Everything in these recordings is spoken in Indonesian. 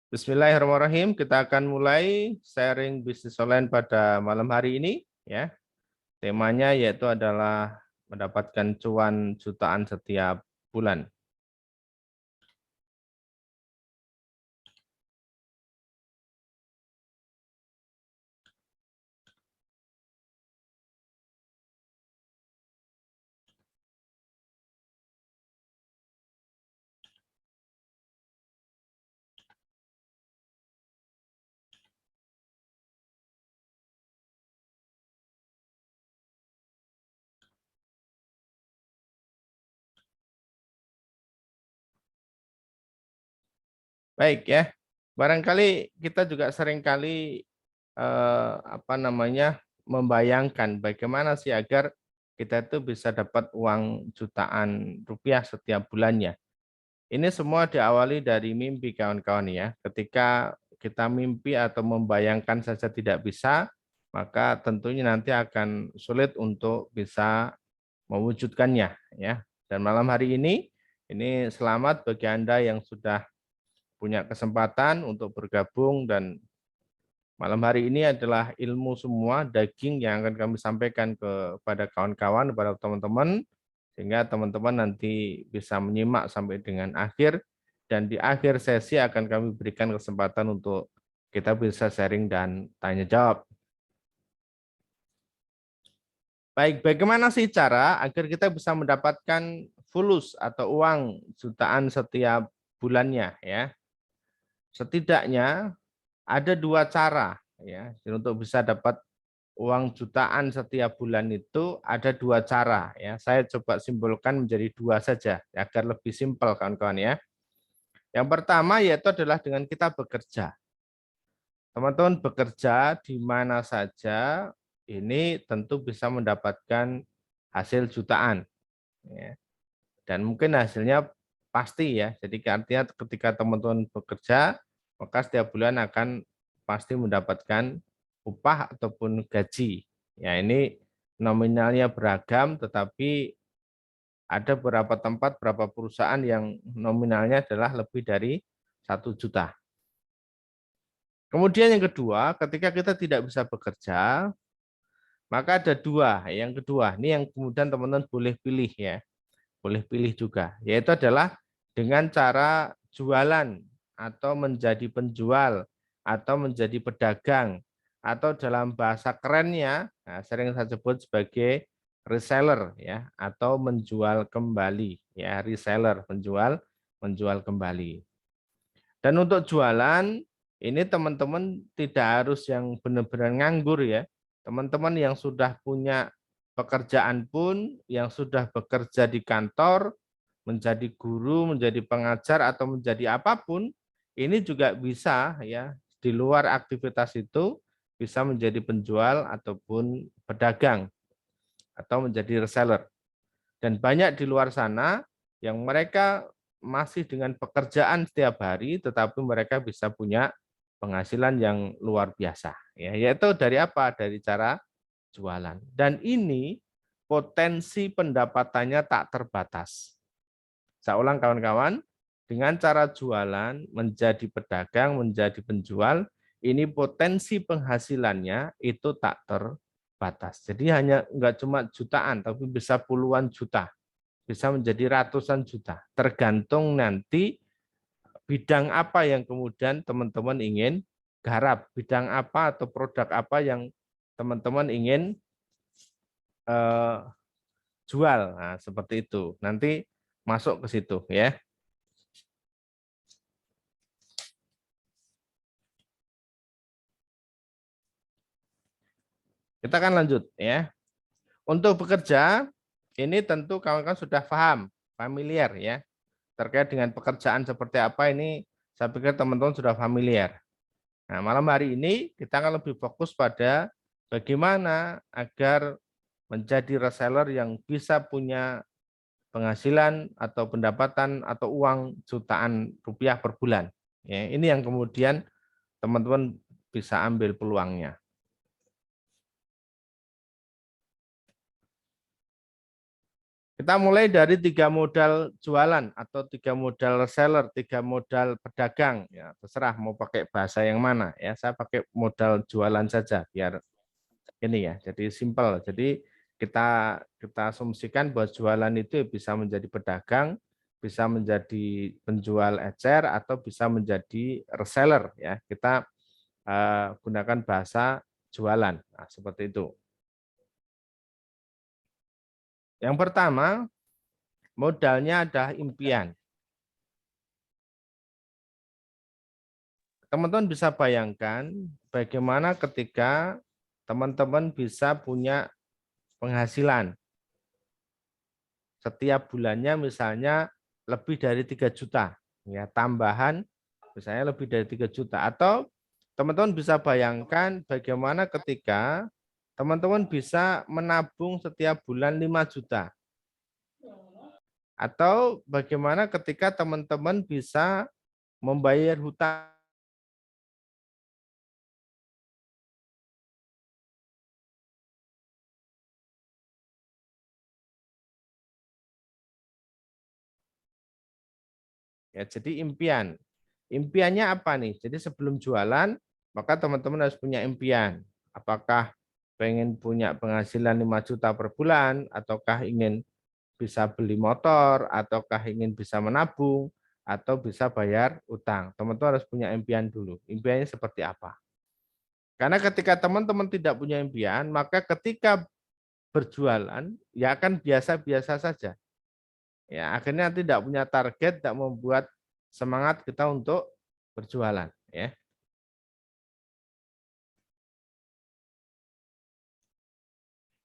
Bismillahirrahmanirrahim. Kita akan mulai sharing bisnis online pada malam hari ini, ya. Temanya yaitu adalah mendapatkan cuan jutaan setiap bulan. Baik ya. Barangkali kita juga seringkali membayangkan bagaimana sih agar kita itu bisa dapat uang jutaan rupiah setiap bulannya. Ini semua diawali dari mimpi kawan-kawan ya. Ketika kita mimpi atau membayangkan saja tidak bisa, maka tentunya nanti akan sulit untuk bisa mewujudkannya ya. Dan malam hari ini selamat bagi Anda yang sudah punya kesempatan untuk bergabung, dan malam hari ini adalah ilmu semua daging yang akan kami sampaikan kepada kawan-kawan, kepada teman-teman, sehingga teman-teman nanti bisa menyimak sampai dengan akhir, dan di akhir sesi akan kami berikan kesempatan untuk kita bisa sharing dan tanya jawab. Baik, bagaimana sih cara agar kita bisa mendapatkan fulus atau uang jutaan setiap bulannya ya? Setidaknya ada dua cara ya. Untuk bisa dapat uang jutaan setiap bulan itu ada dua cara ya. Saya coba simpulkan menjadi dua saja agar lebih simpel kawan-kawan ya. Yang pertama yaitu adalah dengan kita bekerja. Teman-teman bekerja di mana saja ini tentu bisa mendapatkan hasil jutaan ya. Dan mungkin hasilnya pasti ya. Jadi artinya ketika teman-teman bekerja, maka setiap bulan akan pasti mendapatkan upah ataupun gaji. Ya, ini nominalnya beragam, tetapi ada beberapa tempat, beberapa perusahaan yang nominalnya adalah lebih dari 1 juta. Kemudian yang kedua, ketika kita tidak bisa bekerja, maka ada dua. Yang kedua, ini yang kemudian teman-teman boleh pilih ya. Boleh pilih juga, yaitu adalah dengan cara jualan atau menjadi penjual atau menjadi pedagang, atau dalam bahasa kerennya sering saya sebut sebagai reseller ya, atau menjual kembali ya. Reseller, menjual kembali. Dan untuk jualan ini teman-teman tidak harus yang benar-benar nganggur ya. Teman-teman yang sudah punya pekerjaan pun, yang sudah bekerja di kantor, menjadi guru, menjadi pengajar, atau menjadi apapun, ini juga bisa ya, di luar aktivitas itu bisa menjadi penjual ataupun pedagang atau menjadi reseller. Dan banyak di luar sana yang mereka masih dengan pekerjaan setiap hari, tetapi mereka bisa punya penghasilan yang luar biasa. Ya, yaitu dari apa? Dari cara jualan. Dan ini potensi pendapatannya tak terbatas. Saya ulang kawan-kawan, dengan cara jualan, menjadi pedagang, menjadi penjual, ini potensi penghasilannya itu tak terbatas. Jadi hanya enggak cuma jutaan, tapi bisa puluhan juta, bisa menjadi ratusan juta. Tergantung nanti bidang apa yang kemudian teman-teman ingin garap, bidang apa atau produk apa yang teman-teman ingin eh, jual. Nah, seperti itu. Nanti masuk ke situ ya. Kita akan lanjut ya. Untuk bekerja, ini tentu kawan-kawan sudah paham, familiar ya. Terkait dengan pekerjaan seperti apa ini, saya pikir teman-teman sudah familiar. Nah, malam hari ini kita akan lebih fokus pada bagaimana agar menjadi reseller yang bisa punya penghasilan atau pendapatan atau uang jutaan rupiah per bulan. Ya, ini yang kemudian teman-teman bisa ambil peluangnya. Kita mulai dari 3 modal jualan atau 3 modal reseller, 3 modal pedagang, ya terserah mau pakai bahasa yang mana ya. Saya pakai modal jualan saja biar ini ya. Jadi simpel. Jadi kita asumsikan bahwa jualan itu bisa menjadi pedagang, bisa menjadi penjual ecer atau bisa menjadi reseller ya. Kita gunakan bahasa jualan. Nah, seperti itu. Yang pertama, modalnya adalah impian. Teman-teman bisa bayangkan bagaimana ketika teman-teman bisa punya penghasilan setiap bulannya misalnya lebih dari 3 juta, ya tambahan misalnya lebih dari 3 juta. Atau teman-teman bisa bayangkan bagaimana ketika teman-teman bisa menabung setiap bulan 5 juta. Atau bagaimana ketika teman-teman bisa membayar hutang. Ya, jadi impian. Impiannya apa nih? Jadi sebelum jualan, maka teman-teman harus punya impian. Apakah pengen punya penghasilan 5 juta per bulan, ataukah ingin bisa beli motor, ataukah ingin bisa menabung, atau bisa bayar utang. Teman-teman harus punya impian dulu. Impiannya seperti apa? Karena ketika teman-teman tidak punya impian, maka ketika berjualan, ya akan biasa-biasa saja. Ya, akhirnya tidak punya target, tidak membuat semangat kita untuk berjualan. Ya.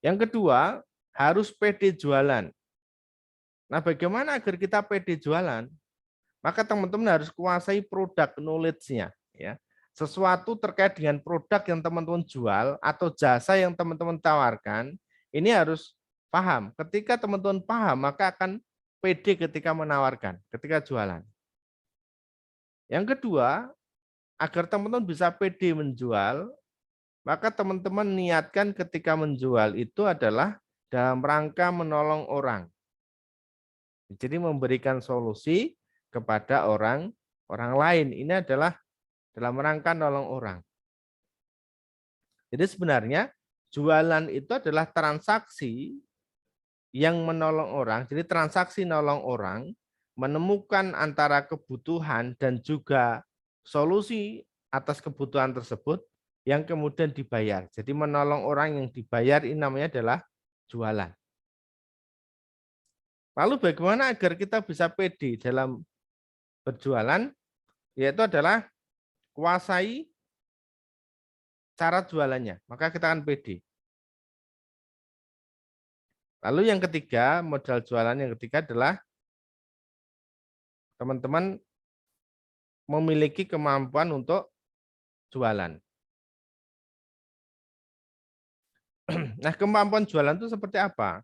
Yang kedua, harus pede jualan. Nah, bagaimana agar kita pede jualan? Maka teman-teman harus kuasai produk knowledge-nya. Ya. Sesuatu terkait dengan produk yang teman-teman jual atau jasa yang teman-teman tawarkan, ini harus paham. Ketika teman-teman paham, maka akan pede ketika menawarkan, ketika jualan. Yang kedua, agar teman-teman bisa pede menjual, maka teman-teman niatkan ketika menjual itu adalah dalam rangka menolong orang. Jadi memberikan solusi kepada orang lain. Ini adalah dalam rangka nolong orang. Jadi sebenarnya jualan itu adalah transaksi yang menolong orang. Jadi transaksi nolong orang menemukan antara kebutuhan dan juga solusi atas kebutuhan tersebut yang kemudian dibayar. Jadi menolong orang yang dibayar ini namanya adalah jualan. Lalu bagaimana agar kita bisa pede dalam berjualan? Yaitu adalah kuasai cara jualannya, maka kita akan pede. Lalu yang ketiga, modal jualan yang ketiga adalah teman-teman memiliki kemampuan untuk jualan. Nah, kemampuan jualan itu seperti apa?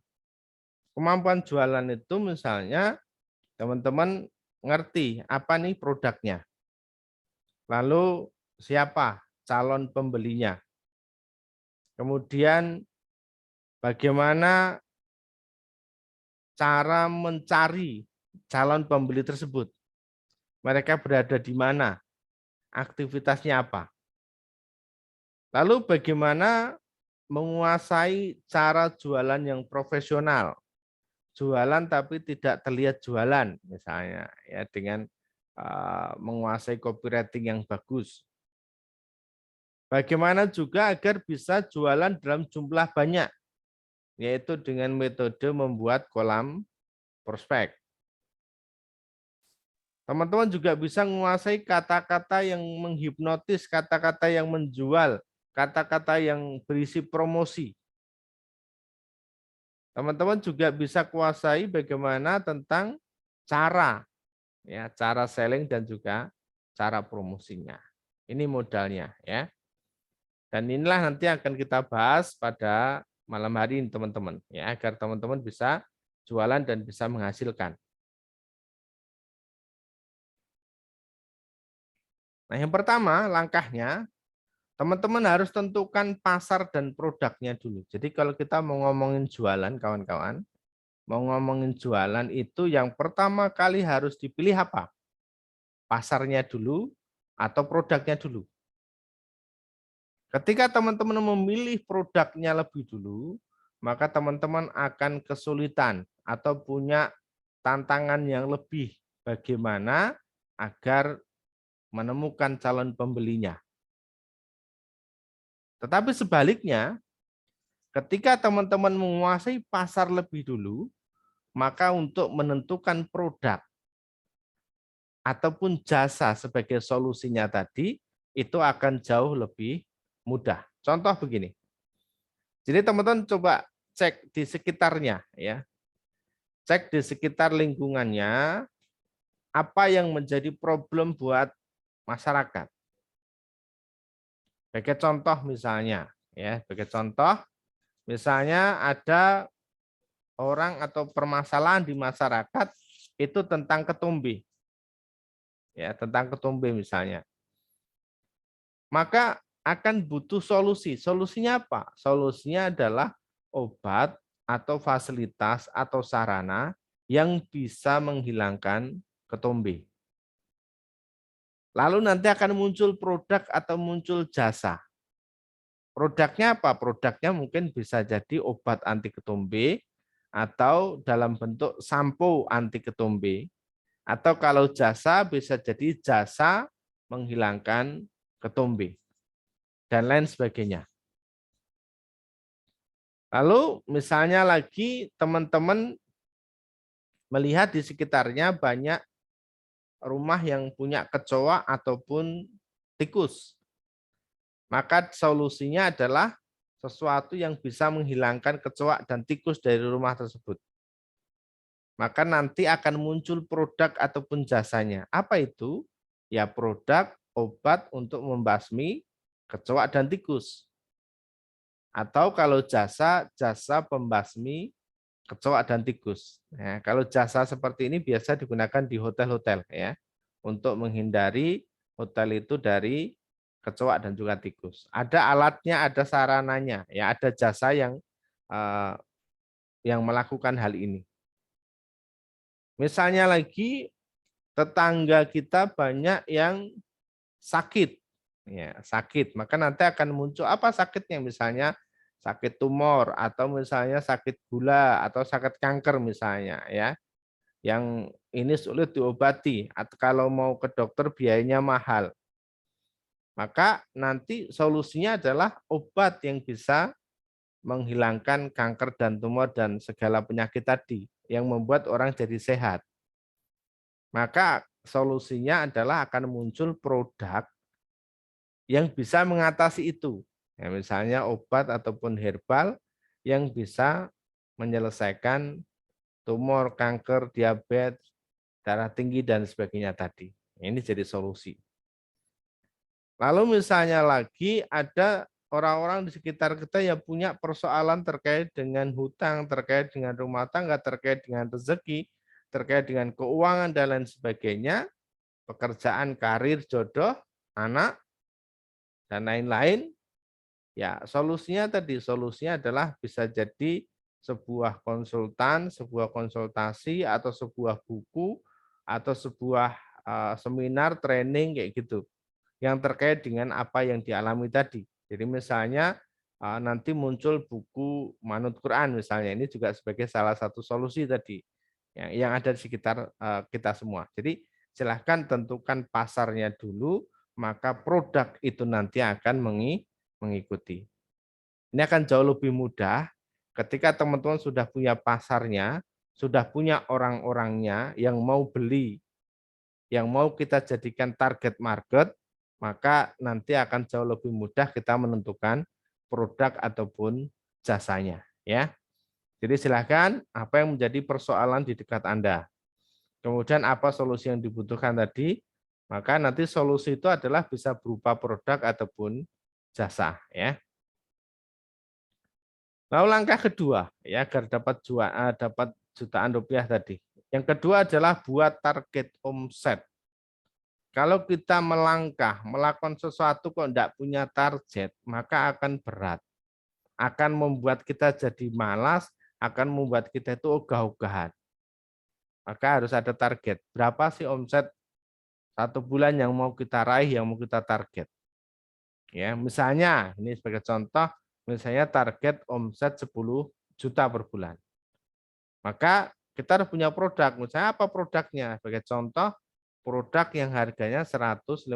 Kemampuan jualan itu misalnya teman-teman ngerti apa nih produknya. Lalu siapa calon pembelinya. Kemudian bagaimana cara mencari calon pembeli tersebut. Mereka berada di mana? Aktivitasnya apa? Lalu bagaimana menguasai cara jualan yang profesional? Jualan tapi tidak terlihat jualan misalnya ya dengan menguasai copywriting yang bagus. Bagaimana juga agar bisa jualan dalam jumlah banyak, yaitu dengan metode membuat kolam prospek. Teman-teman juga bisa menguasai kata-kata yang menghipnotis, kata-kata yang menjual, kata-kata yang berisi promosi. Teman-teman juga bisa kuasai bagaimana tentang cara, ya, cara selling dan juga cara promosinya. Ini modalnya, ya. Dan inilah nanti akan kita bahas pada malam hari ini, teman-teman, ya, agar teman-teman bisa jualan dan bisa menghasilkan. Nah, yang pertama langkahnya, teman-teman harus tentukan pasar dan produknya dulu. Jadi kalau kita mau ngomongin jualan, kawan-kawan, mau ngomongin jualan itu yang pertama kali harus dipilih apa? Pasarnya dulu atau produknya dulu? Ketika teman-teman memilih produknya lebih dulu, maka teman-teman akan kesulitan atau punya tantangan yang lebih bagaimana agar menemukan calon pembelinya. Tetapi sebaliknya, ketika teman-teman menguasai pasar lebih dulu, maka untuk menentukan produk ataupun jasa sebagai solusinya tadi, itu akan jauh lebih mudah. Contoh begini, jadi teman-teman coba cek di sekitarnya, ya, cek di sekitar lingkungannya, apa yang menjadi problem buat masyarakat. Sebagai contoh misalnya, ya, sebagai contoh, misalnya ada orang atau permasalahan di masyarakat itu tentang ketumbi, ya, tentang ketumbi misalnya. Maka akan butuh solusi. Solusinya apa? Solusinya adalah obat atau fasilitas atau sarana yang bisa menghilangkan ketumbi. Lalu nanti akan muncul produk atau muncul jasa. Produknya apa? Produknya mungkin bisa jadi obat anti ketumbe atau dalam bentuk sampo anti ketumbe. Atau kalau jasa bisa jadi jasa menghilangkan ketumbe dan lain sebagainya. Lalu misalnya lagi teman-teman melihat di sekitarnya banyak rumah yang punya kecoa ataupun tikus. Maka solusinya adalah sesuatu yang bisa menghilangkan kecoa dan tikus dari rumah tersebut. Maka nanti akan muncul produk ataupun jasanya. Apa itu? Ya produk obat untuk membasmi kecoa dan tikus. Atau kalau jasa, jasa pembasmi kecoa dan tikus. Ya, kalau jasa seperti ini biasa digunakan di hotel-hotel ya, untuk menghindari hotel itu dari kecoa dan juga tikus. Ada alatnya, ada sarananya, ya ada jasa eh, yang melakukan hal ini. Misalnya lagi tetangga kita banyak yang sakit, ya sakit, maka nanti akan muncul apa sakitnya, misalnya sakit tumor atau misalnya sakit gula atau sakit kanker misalnya, ya yang ini sulit diobati atau kalau mau ke dokter biayanya mahal. Maka nanti solusinya adalah obat yang bisa menghilangkan kanker dan tumor dan segala penyakit tadi yang membuat orang jadi sehat. Maka solusinya adalah akan muncul produk yang bisa mengatasi itu. Ya, misalnya obat ataupun herbal yang bisa menyelesaikan tumor, kanker, diabetes, darah tinggi, dan sebagainya tadi. Ini jadi solusi. Lalu misalnya lagi ada orang-orang di sekitar kita yang punya persoalan terkait dengan hutang, terkait dengan rumah tangga, terkait dengan rezeki, terkait dengan keuangan, dan lain sebagainya, pekerjaan, karir, jodoh, anak, dan lain-lain. Ya, solusinya tadi, solusinya adalah bisa jadi sebuah konsultan, sebuah konsultasi, atau sebuah buku, atau sebuah seminar, training, kayak gitu yang terkait dengan apa yang dialami tadi. Jadi misalnya nanti muncul buku Manut Quran misalnya, ini juga sebagai salah satu solusi tadi yang ada di sekitar kita semua. Jadi silahkan tentukan pasarnya dulu, maka produk itu nanti akan mengikuti. Ini akan jauh lebih mudah ketika teman-teman sudah punya pasarnya, sudah punya orang-orangnya yang mau beli, yang mau kita jadikan target market, maka nanti akan jauh lebih mudah kita menentukan produk ataupun jasanya, ya. Jadi silakan apa yang menjadi persoalan di dekat Anda. Kemudian apa solusi yang dibutuhkan tadi? Maka nanti solusi itu adalah bisa berupa produk ataupun jasa, ya. Lalu langkah kedua, ya agar dapat jutaan rupiah tadi. Yang kedua adalah buat target omset. Kalau kita melangkah, melakukan sesuatu kok tidak punya target, maka akan berat. Akan membuat kita jadi malas akan membuat kita itu ogah-ogahan. Maka harus ada target. Berapa sih omset 1 bulan yang mau kita raih, yang mau kita target. Ya, misalnya ini sebagai contoh, misalnya target omset 10 juta per bulan. Maka kita harus punya produk. Misalnya apa produknya? Sebagai contoh, produk yang harganya 150.000.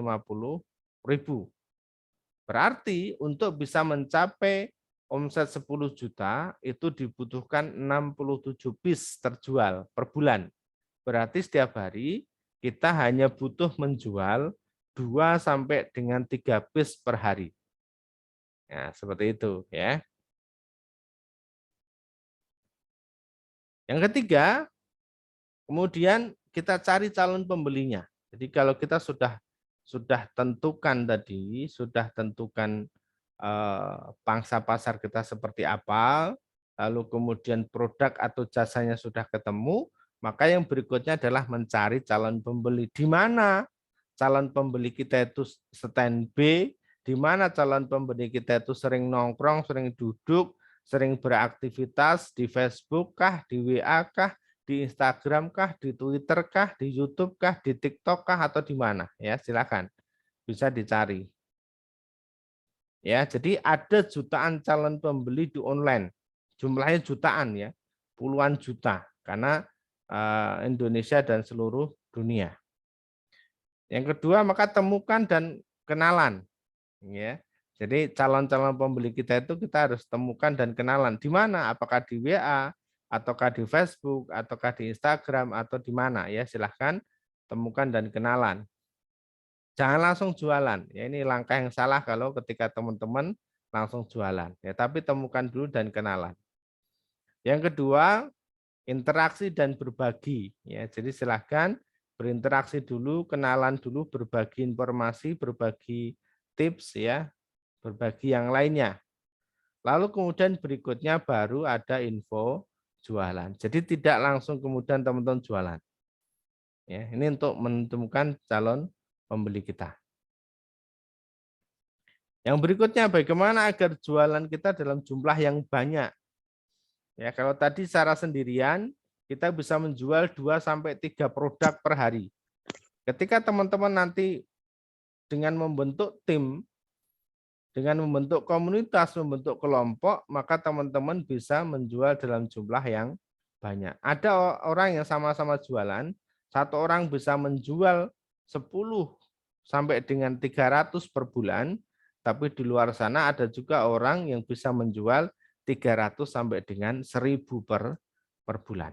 Berarti untuk bisa mencapai omset 10 juta itu dibutuhkan 67 piece terjual per bulan. Berarti setiap hari kita hanya butuh menjual 2 sampai dengan 3 piece per hari. Nah, seperti itu ya. Yang ketiga, kemudian kita cari calon pembelinya. Jadi kalau kita sudah tentukan tadi, sudah tentukan pangsa pasar kita seperti apa, lalu kemudian produk atau jasanya sudah ketemu, maka yang berikutnya adalah mencari calon pembeli. Di mana calon pembeli kita itu standby, di mana calon pembeli kita itu sering nongkrong, sering duduk, sering beraktivitas di Facebook kah, di WA kah, di Instagram kah, di Twitter kah, di YouTube kah, di TikTok kah, atau di mana? Ya, silakan bisa dicari. Ya, jadi ada jutaan calon pembeli di online. Jumlahnya jutaan ya, puluhan juta karena Indonesia dan seluruh dunia. Yang kedua, maka temukan dan kenalan ya. Jadi calon-calon pembeli kita itu kita harus temukan dan kenalan di mana, apakah di WA ataukah di Facebook ataukah di Instagram atau di mana ya, silahkan temukan dan kenalan. Jangan langsung jualan. Ya, ini langkah yang salah kalau ketika teman-teman langsung jualan. Ya, tapi temukan dulu dan kenalan. Yang kedua, interaksi dan berbagi. Ya, jadi silahkan berinteraksi dulu, kenalan dulu, berbagi informasi, berbagi tips ya, berbagi yang lainnya. Lalu kemudian berikutnya baru ada info jualan. Jadi tidak langsung kemudian teman-teman jualan. Ya, ini untuk menemukan calon pembeli kita. Yang berikutnya, bagaimana agar jualan kita dalam jumlah yang banyak. Ya, kalau tadi secara sendirian, kita bisa menjual 2 sampai 3 produk per hari. Ketika teman-teman nanti dengan membentuk tim, dengan membentuk komunitas, membentuk kelompok, maka teman-teman bisa menjual dalam jumlah yang banyak. Ada orang yang sama-sama jualan, satu orang bisa menjual 10 sampai dengan 300 per bulan, tapi di luar sana ada juga orang yang bisa menjual 300 sampai dengan 1000 per bulan.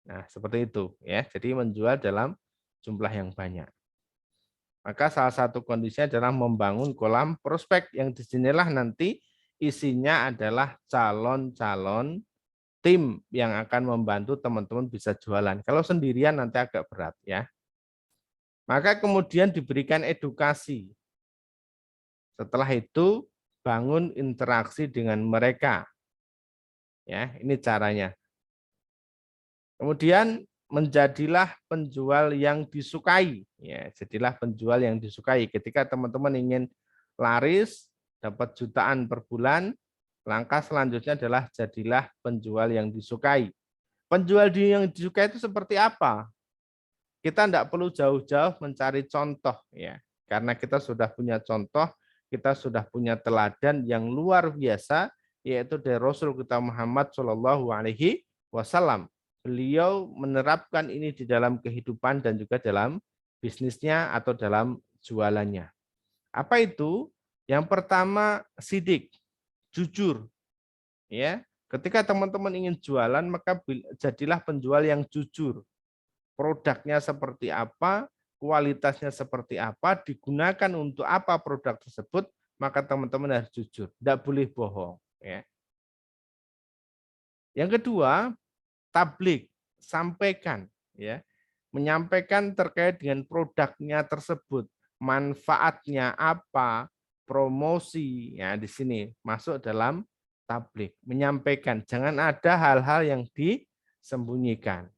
Nah, seperti itu ya. Jadi menjual dalam jumlah yang banyak. Maka salah satu kondisinya adalah membangun kolam prospek yang disinilah nanti isinya adalah calon-calon tim yang akan membantu teman-teman bisa jualan. Kalau sendirian nanti agak berat ya. Maka kemudian diberikan edukasi. Setelah itu bangun interaksi dengan mereka. Ya, ini caranya. Kemudian menjadilah penjual yang disukai. Ya, jadilah penjual yang disukai. Ketika teman-teman ingin laris, dapat jutaan per bulan, langkah selanjutnya adalah jadilah penjual yang disukai. Penjual yang disukai itu seperti apa? Kita tidak perlu jauh-jauh mencari contoh ya, karena kita sudah punya contoh, kita sudah punya teladan yang luar biasa, yaitu dari Rasul kita Muhammad Shallallahu Alaihi Wasallam. Beliau menerapkan ini di dalam kehidupan dan juga dalam bisnisnya atau dalam jualannya. Apa itu? Yang pertama, sidik, jujur. Ya, ketika teman-teman ingin jualan, maka jadilah penjual yang jujur. Produknya seperti apa, kualitasnya seperti apa, digunakan untuk apa produk tersebut, maka teman-teman harus jujur, tidak boleh bohong. Ya. Yang kedua, tablik, sampaikan, ya, menyampaikan terkait dengan produknya tersebut, manfaatnya apa, promosi, ya di sini masuk dalam tablik, menyampaikan, jangan ada hal-hal yang disembunyikan.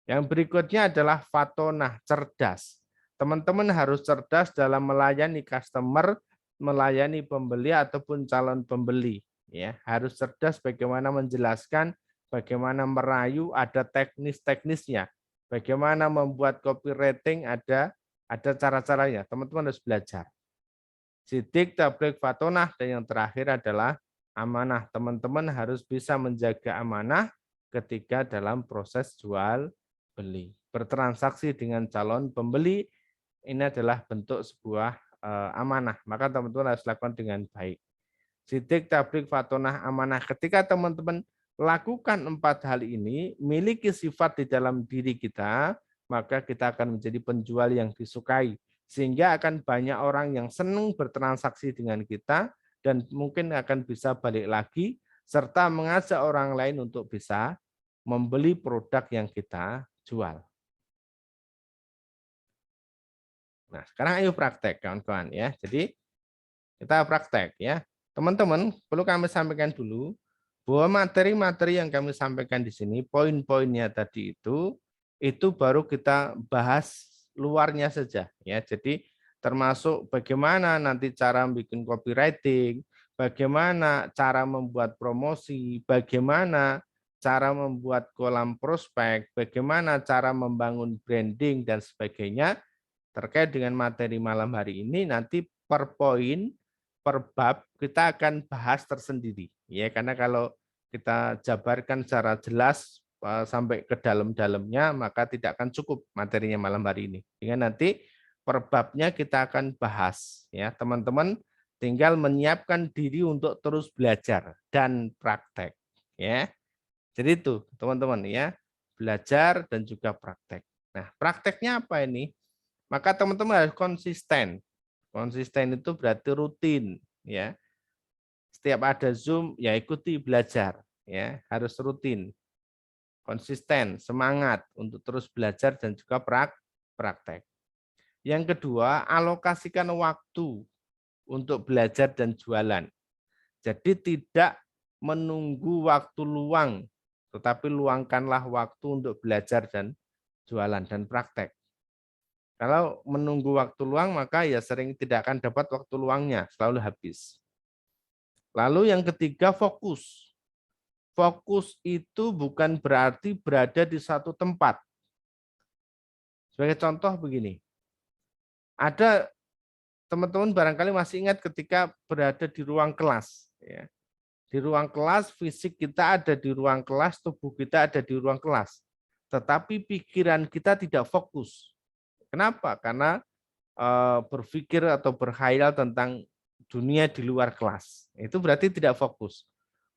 Yang berikutnya adalah fatonah, cerdas. Teman-teman harus cerdas dalam melayani customer, melayani pembeli ataupun calon pembeli. ya, harus cerdas bagaimana menjelaskan, bagaimana merayu, ada teknis-teknisnya. Bagaimana membuat copywriting ada cara-caranya. Teman-teman harus belajar. Sidik, tablik, fatonah, dan yang terakhir adalah amanah. Teman-teman harus bisa menjaga amanah ketika dalam proses jual beli. Bertransaksi dengan calon pembeli ini adalah bentuk sebuah amanah. Maka teman-teman harus lakukan dengan baik. Sidik, tablik, fatonah, amanah. Ketika teman-teman lakukan 4 hal ini, miliki sifat di dalam diri kita, maka kita akan menjadi penjual yang disukai. Sehingga akan banyak orang yang senang bertransaksi dengan kita, dan mungkin akan bisa balik lagi, serta mengajak orang lain untuk bisa membeli produk yang kita jual. Nah, sekarang ayo praktek, kawan-kawan ya. Jadi kita praktek ya. Teman-teman, perlu kami sampaikan dulu bahwa materi-materi yang kami sampaikan di sini, poin-poinnya tadi itu baru kita bahas luarnya saja ya. Jadi termasuk bagaimana nanti cara bikin copywriting, bagaimana cara membuat promosi, bagaimana cara membuat kolam prospek, bagaimana cara membangun branding dan sebagainya. Terkait dengan materi malam hari ini nanti per poin, per bab kita akan bahas tersendiri ya, karena kalau kita jabarkan secara jelas sampai ke dalam-dalamnya maka tidak akan cukup materinya malam hari ini. Sehingga nanti per babnya kita akan bahas ya. Teman-teman tinggal menyiapkan diri untuk terus belajar dan praktek ya. Jadi itu teman-teman ya, belajar dan juga praktek. Nah, prakteknya apa ini? Maka teman-teman harus konsisten. Konsisten itu berarti rutin ya. Setiap ada Zoom ya ikuti belajar ya, harus rutin. Konsisten, semangat untuk terus belajar dan juga praktek. Yang kedua, alokasikan waktu untuk belajar dan jualan. Jadi tidak menunggu waktu luang, tetapi luangkanlah waktu untuk belajar dan jualan dan praktek. Kalau menunggu waktu luang, maka ya sering tidak akan dapat waktu luangnya, selalu habis. Lalu yang ketiga, fokus. Fokus itu bukan berarti berada di satu tempat. Sebagai contoh begini, ada teman-teman barangkali masih ingat ketika berada di ruang kelas. Ya. Di ruang kelas, fisik kita ada di ruang kelas, tubuh kita ada di ruang kelas. Tetapi pikiran kita tidak fokus. Kenapa? Karena berpikir atau berkhayal tentang dunia di luar kelas. Itu berarti tidak fokus.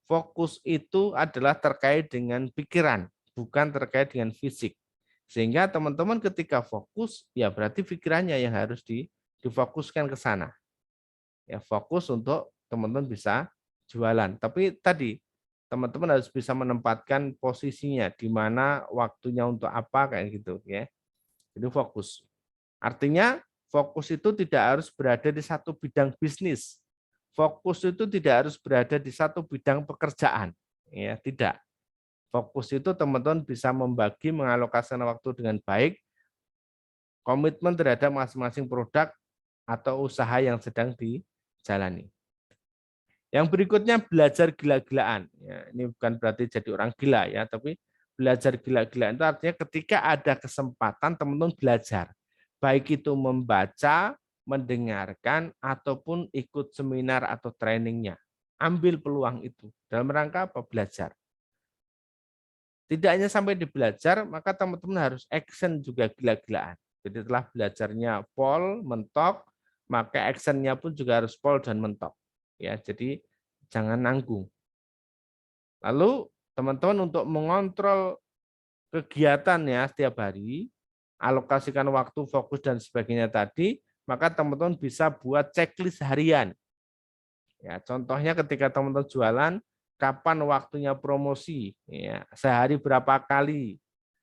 Fokus itu adalah terkait dengan pikiran, bukan terkait dengan fisik. Sehingga teman-teman ketika fokus, ya berarti pikirannya yang harus difokuskan ke sana. Ya, fokus untuk teman-teman bisa jualan. Tapi tadi teman-teman harus bisa menempatkan posisinya di mana waktunya untuk apa kayak gitu ya. Jadi fokus. Artinya fokus itu tidak harus berada di satu bidang bisnis. Fokus itu tidak harus berada di satu bidang pekerjaan. Ya, tidak. Fokus itu teman-teman bisa membagi, mengalokasikan waktu dengan baik, komitmen terhadap masing-masing produk atau usaha yang sedang dijalani. Yang berikutnya belajar gila-gilaan. Ya, ini bukan berarti jadi orang gila ya, tapi belajar gila-gilaan itu artinya ketika ada kesempatan teman-teman belajar. Baik itu membaca, mendengarkan, ataupun ikut seminar atau trainingnya. Ambil peluang itu. Dalam rangka apa? Belajar. Tidak hanya sampai di belajar, maka teman-teman harus action juga gila-gilaan. Jadi setelah belajarnya pol, mentok, maka actionnya pun juga harus pol dan mentok. Ya, jadi jangan nanggung. Lalu teman-teman untuk mengontrol kegiatannya setiap hari, alokasikan waktu, fokus dan sebagainya tadi, maka teman-teman bisa buat checklist harian. Ya, contohnya ketika teman-teman jualan, kapan waktunya promosi, ya, sehari berapa kali,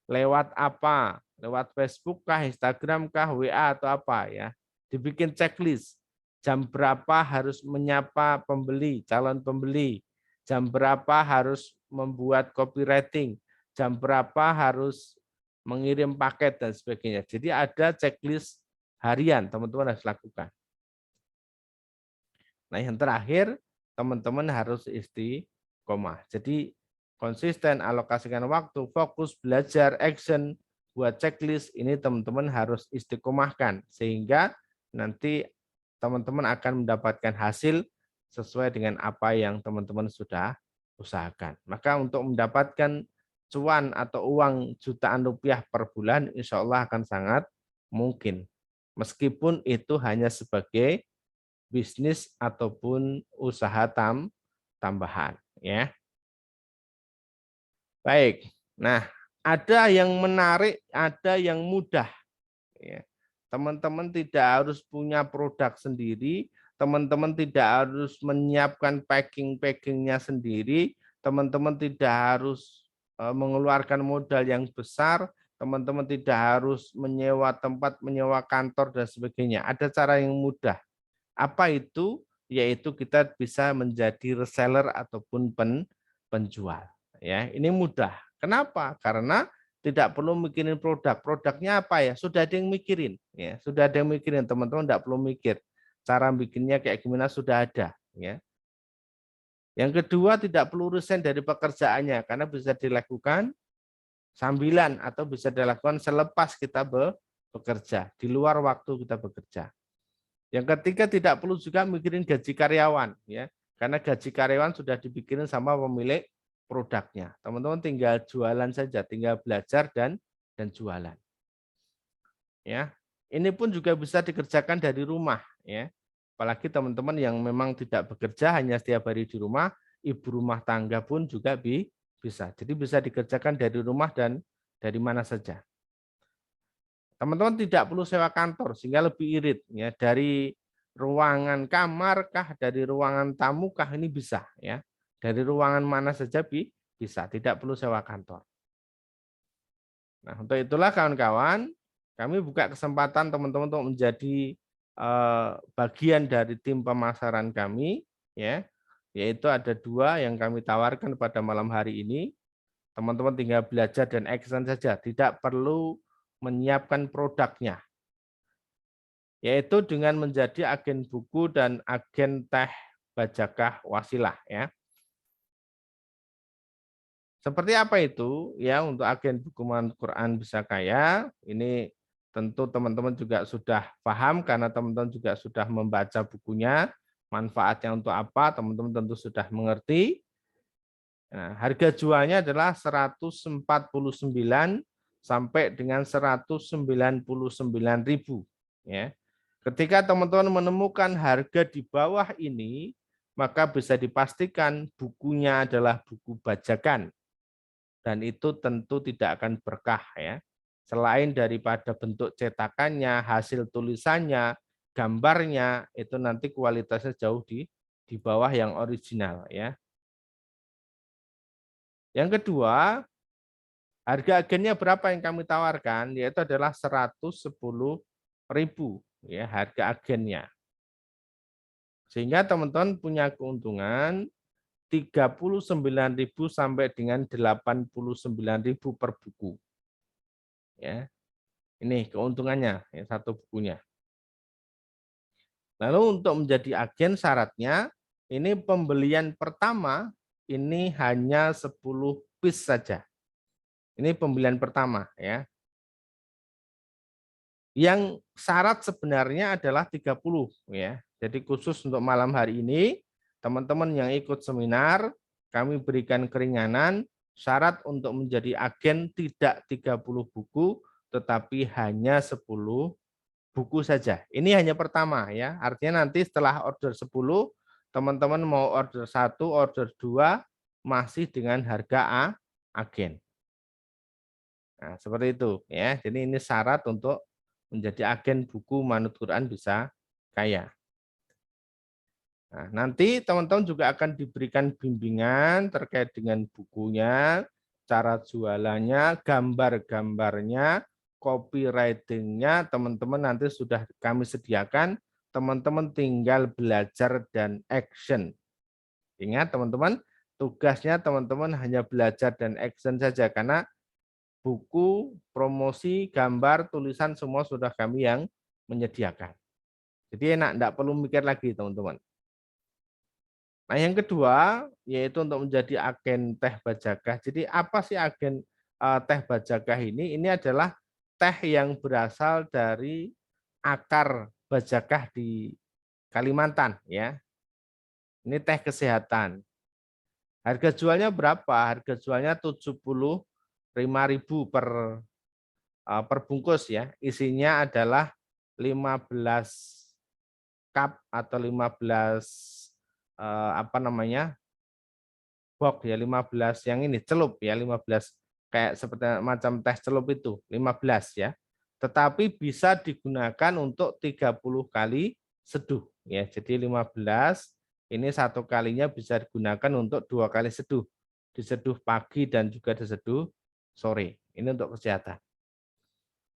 lewat apa, lewat Facebook kah, Instagram kah, WA atau apa ya. Dibikin checklist. Jam berapa harus menyapa pembeli, calon pembeli. Jam berapa harus membuat copywriting. Jam berapa harus mengirim paket dan sebagainya. Jadi ada checklist harian teman-teman harus lakukan. Nah, yang terakhir teman-teman harus istiqomah. Jadi konsisten, alokasikan waktu, fokus, belajar, action, buat checklist, ini teman-teman harus istiqomahkan. Sehingga nanti teman-teman akan mendapatkan hasil sesuai dengan apa yang teman-teman sudah usahakan. Maka untuk mendapatkan cuan atau uang jutaan rupiah per bulan, insya Allah akan sangat mungkin. Meskipun itu hanya sebagai bisnis ataupun usaha tambahan. Ya, baik. Nah, ada yang menarik, ada yang mudah. Ya. Teman-teman tidak harus punya produk sendiri, teman-teman tidak harus menyiapkan packing-packingnya sendiri, teman-teman tidak harus mengeluarkan modal yang besar, teman-teman tidak harus menyewa tempat, menyewa kantor dan sebagainya. Ada cara yang mudah. Apa itu? Yaitu kita bisa menjadi reseller ataupun penjual. Ya, ini mudah. Kenapa? Karena tidak perlu mikirin produk. Produknya apa ya? Sudah ada yang mikirin. Ya, sudah ada yang mikirin. Teman-teman tidak perlu mikir. Cara bikinnya kayak gimana sudah ada. Ya. Yang kedua, tidak perlu resign dari pekerjaannya karena bisa dilakukan sambilan atau bisa dilakukan selepas kita bekerja, di luar waktu kita bekerja. Yang ketiga, tidak perlu juga mikirin gaji karyawan, ya, karena gaji karyawan sudah dipikirin sama pemilik produknya. Teman-teman tinggal jualan saja, tinggal belajar dan jualan. Ya, ini pun juga bisa dikerjakan dari rumah, ya. Apalagi teman-teman yang memang tidak bekerja hanya setiap hari di rumah, ibu rumah tangga pun juga bisa. Jadi bisa dikerjakan dari rumah dan dari mana saja. Teman-teman tidak perlu sewa kantor sehingga lebih irit, ya, dari ruangan kamar kah, dari ruangan tamu kah, ini bisa, ya. Dari ruangan mana saja bisa, tidak perlu sewa kantor. Nah, untuk itulah kawan-kawan, kami buka kesempatan teman-teman untuk menjadi bagian dari tim pemasaran kami, ya. Yaitu ada 2 yang kami tawarkan pada malam hari ini. Teman-teman tinggal belajar dan action saja, tidak perlu menyiapkan produknya. Yaitu dengan menjadi agen buku dan agen teh Bajakah Wasilah, ya. Seperti apa itu? Ya, untuk agen buku Manut Quran Bisa Kaya, ini tentu teman-teman juga sudah paham karena teman-teman juga sudah membaca bukunya. Manfaatnya untuk apa? Teman-teman tentu sudah mengerti. Nah, harga jualnya adalah 149 sampai dengan 199.000, ya. Ketika teman-teman menemukan harga di bawah ini, maka bisa dipastikan bukunya adalah buku bajakan. Dan itu tentu tidak akan berkah, ya. Selain daripada bentuk cetakannya, hasil tulisannya, gambarnya, itu nanti kualitasnya jauh di bawah yang original, ya. Yang kedua, harga agennya berapa yang kami tawarkan? Yaitu adalah 110.000, ya, harga agennya. Sehingga teman-teman punya keuntungan 39.000 sampai dengan 89.000 per buku. Ya. Ini keuntungannya, ya, satu bukunya. Lalu untuk menjadi agen syaratnya ini pembelian pertama ini hanya 10 piece saja. Ini pembelian pertama, ya. Yang syarat sebenarnya adalah 30, ya. Jadi khusus untuk malam hari ini, teman-teman yang ikut seminar, kami berikan keringanan, syarat untuk menjadi agen tidak 30 buku, tetapi hanya 10 buku saja. Ini hanya pertama, ya. Artinya nanti setelah order 10, teman-teman mau order 1, order 2, masih dengan harga agen. Nah, seperti itu, ya. Jadi ini syarat untuk menjadi agen buku Manut Quran Bisa Kaya. Nah, nanti teman-teman juga akan diberikan bimbingan terkait dengan bukunya, cara jualannya, gambar-gambarnya, copywriting-nya, teman-teman nanti sudah kami sediakan, teman-teman tinggal belajar dan action. Ingat teman-teman, tugasnya teman-teman hanya belajar dan action saja, karena buku, promosi, gambar, tulisan semua sudah kami yang menyediakan. Jadi enak, enggak perlu mikir lagi teman-teman. Nah, yang kedua yaitu untuk menjadi agen teh Bajakah. Jadi apa sih agen teh Bajakah ini? Ini adalah teh yang berasal dari akar Bajakah di Kalimantan ya. Ini teh kesehatan. Harga jualnya berapa? Harga jualnya 75.000 per bungkus ya. Isinya adalah 15 cup atau 15 apa namanya? Box ya, 15 yang ini celup ya, 15 kayak seperti macam teh celup itu 15 ya. Tetapi bisa digunakan untuk 30 kali seduh ya. Jadi 15 ini satu kalinya bisa digunakan untuk 2 kali seduh. Diseduh pagi dan juga diseduh sore. Ini untuk kesehatan.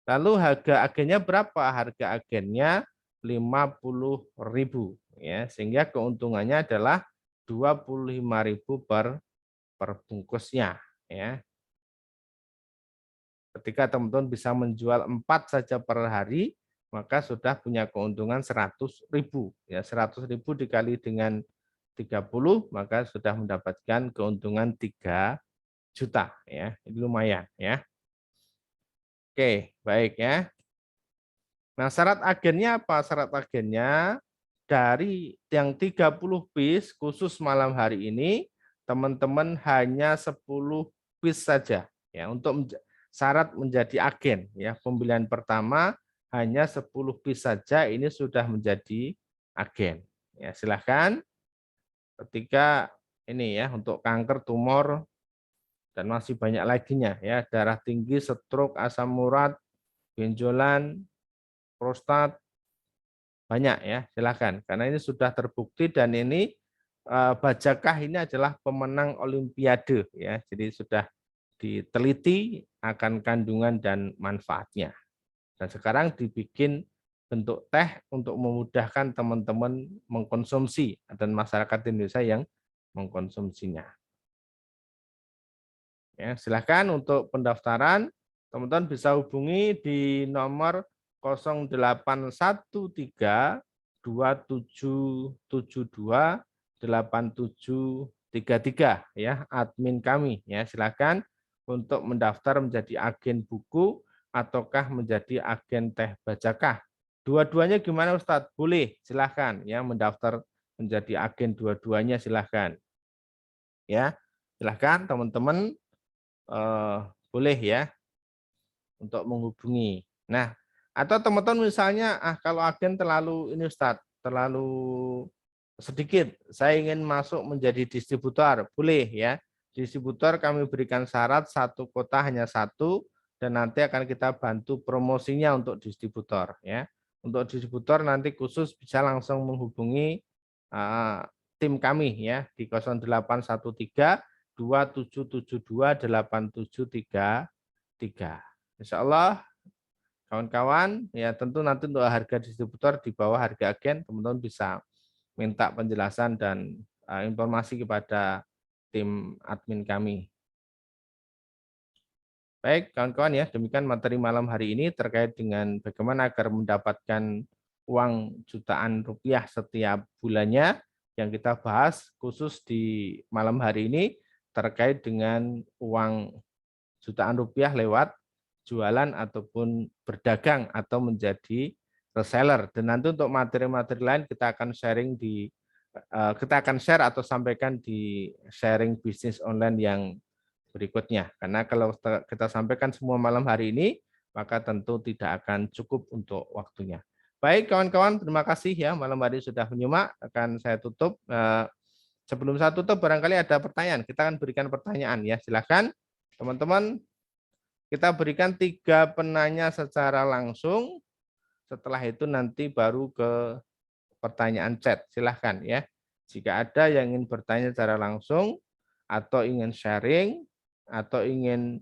Lalu harga agennya berapa? Harga agennya 50.000 ya, sehingga keuntungannya adalah 25.000 per bungkusnya ya. Ketika teman-teman bisa menjual 4 saja per hari, maka sudah punya keuntungan 100.000 ya. 100.000 dikali dengan 30 maka sudah mendapatkan keuntungan 3 juta ya. Ini lumayan ya. Oke, baik ya. Nah, syarat agennya apa? Syarat agennya dari yang 30 piece khusus malam hari ini, teman-teman hanya 10 piece saja ya untuk syarat menjadi agen ya. Pembelian pertama hanya 10 piece saja ini sudah menjadi agen. Ya, silahkan ketika ini ya untuk kanker, tumor dan masih banyak laginya ya, darah tinggi, stroke, asam urat, benjolan, prostat banyak ya, silahkan. Karena ini sudah terbukti dan ini Bajakah ini adalah pemenang Olimpiade ya. Jadi sudah diteliti akan kandungan dan manfaatnya. Dan sekarang dibikin bentuk teh untuk memudahkan teman-teman mengkonsumsi dan masyarakat Indonesia yang mengkonsumsinya. Ya, silahkan untuk pendaftaran teman-teman bisa hubungi di nomor 0813 2772 8733 ya, admin kami ya. Silakan untuk mendaftar menjadi agen buku ataukah menjadi agen teh Bajakah. Dua-duanya gimana Ustadz? Boleh, silahkan ya mendaftar menjadi agen dua-duanya silahkan. Ya, silahkan teman-teman boleh ya untuk menghubungi. Nah, atau teman-teman misalnya kalau agen terlalu ini Ustadz, terlalu sedikit, saya ingin masuk menjadi distributor, boleh ya. Distributor kami berikan syarat satu kota hanya satu dan nanti akan kita bantu promosinya untuk distributor ya. Untuk distributor nanti khusus bisa langsung menghubungi tim kami ya di 0813 2772 8733. Insya Allah kawan-kawan ya tentu nanti untuk harga distributor di bawah harga agen teman-teman bisa minta penjelasan dan informasi kepada tim admin kami. Baik kawan-kawan ya, demikian materi malam hari ini terkait dengan bagaimana agar mendapatkan uang jutaan rupiah setiap bulannya yang kita bahas khusus di malam hari ini terkait dengan uang jutaan rupiah lewat jualan ataupun berdagang atau menjadi reseller. Dan nanti untuk materi-materi lain kita akan share atau sampaikan di sharing bisnis online yang berikutnya. Karena kalau kita sampaikan semua malam hari ini, maka tentu tidak akan cukup untuk waktunya. Baik kawan-kawan, terima kasih ya malam hari sudah menyimak. Akan saya tutup. Sebelum saya tutup, barangkali ada pertanyaan. Kita akan berikan pertanyaan ya. Silakan teman-teman. Kita berikan 3 penanya secara langsung. Setelah itu nanti baru ke pertanyaan chat. Silahkan ya. Jika ada yang ingin bertanya secara langsung atau ingin sharing atau ingin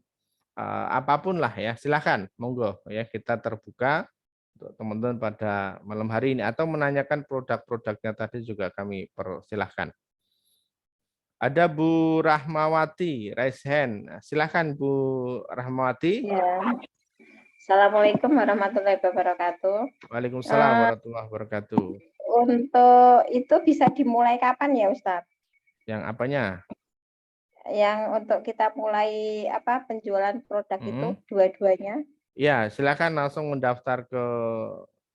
apapun lah ya, silahkan. Monggo ya, kita terbuka untuk teman-teman pada malam hari ini atau menanyakan produk-produknya tadi juga kami persilahkan. Ada Bu Rahmawati, raise hand. Silahkan Bu Rahmawati. Ya. Assalamualaikum warahmatullahi wabarakatuh. Waalaikumsalam warahmatullahi wabarakatuh. Untuk itu bisa dimulai kapan ya Ustadz? Yang apanya? Yang untuk kita mulai penjualan produk itu Hmm. dua-duanya. Ya, silakan langsung mendaftar ke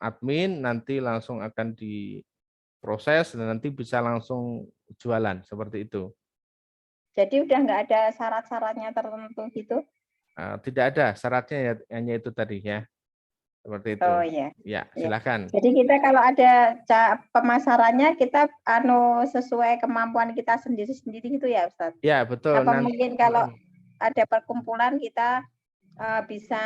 admin, nanti langsung akan diproses dan nanti bisa langsung jualan seperti itu. Jadi udah nggak ada syarat-syaratnya tertentu gitu? Tidak ada syaratnya ya, hanya itu tadi ya, seperti itu. Oh iya. Ya, Ya. silakan. Jadi kita kalau ada pemasarannya kita sesuai kemampuan kita sendiri-sendiri gitu ya, Ustaz? Ya, betul. Apa mungkin kalau ada perkumpulan kita bisa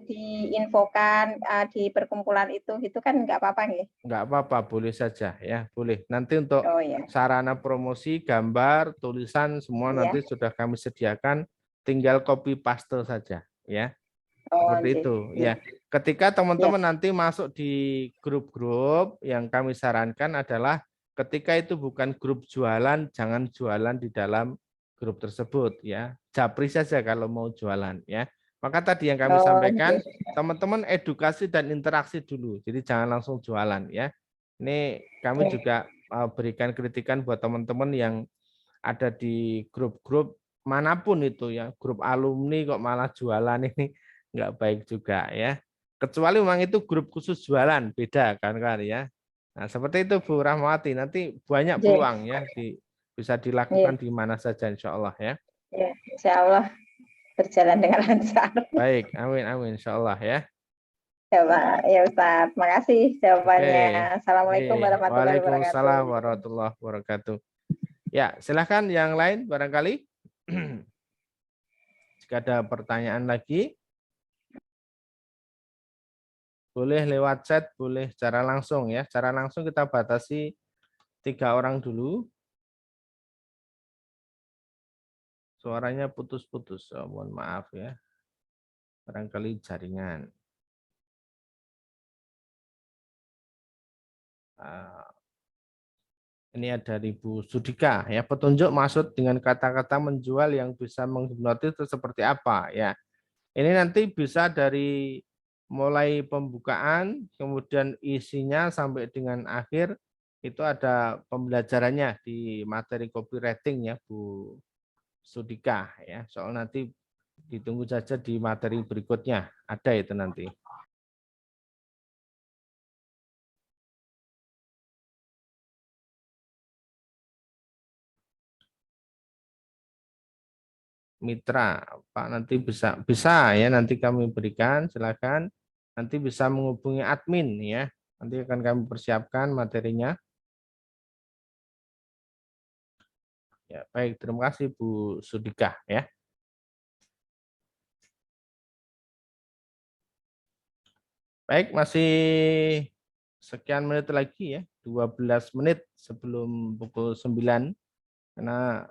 diinfokan di perkumpulan itu gitu kan nggak apa-apa ya? Nggak apa-apa, boleh saja ya, boleh. Nanti untuk Oh ya, sarana promosi, gambar, tulisan semua iya. nanti sudah kami sediakan, tinggal copy paste saja ya. Oh, Seperti anjir. itu Ya. ya. Ketika Ya. teman-teman nanti masuk di grup-grup, yang kami sarankan adalah ketika itu bukan grup jualan, jangan jualan di dalam grup tersebut ya. Japri saja kalau mau jualan ya. Maka tadi yang kami Oh, sampaikan, anjir. teman-teman edukasi dan interaksi dulu. Jadi jangan langsung jualan ya. Ini kami juga berikan kritikan buat teman-teman yang ada di grup-grup manapun itu ya, grup alumni kok malah jualan, ini nggak baik juga ya. Kecuali memang itu grup khusus jualan, beda kan ya. Nah, seperti itu Bu Rahmawati, nanti banyak Ya. peluang ya, bisa Ya. dilakukan di mana saja insya Allah ya. Ya. Insya Allah berjalan dengan lancar. Baik, amin amin insya Allah ya. Ya, Pak. Ya, Ustaz. Makasih jawabannya. Oke. Assalamualaikum warahmatullahi wabarakatuh. Waalaikumsalam warahmatullahi wabarakatuh. Ya, silahkan yang lain barangkali. Jika ada pertanyaan lagi, boleh lewat chat, boleh secara langsung ya. Secara langsung kita batasi 3 orang dulu. Suaranya putus-putus, oh, mohon maaf ya. Barangkali jaringan. Ini ada Ibu Sudika ya. Petunjuk maksud dengan kata-kata menjual yang bisa menghipnotis itu seperti apa ya. Ini nanti bisa dari mulai pembukaan, kemudian isinya sampai dengan akhir itu ada pembelajarannya di materi copywriting ya Bu Sudika ya. Soal nanti ditunggu saja di materi berikutnya, ada itu nanti. Mitra, Pak nanti bisa ya, nanti kami berikan, silakan. Nanti bisa menghubungi admin ya. Nanti akan kami persiapkan materinya. Ya, baik, terima kasih Bu Sudika ya. Baik, masih sekian menit lagi ya, 12 menit sebelum pukul 9, karena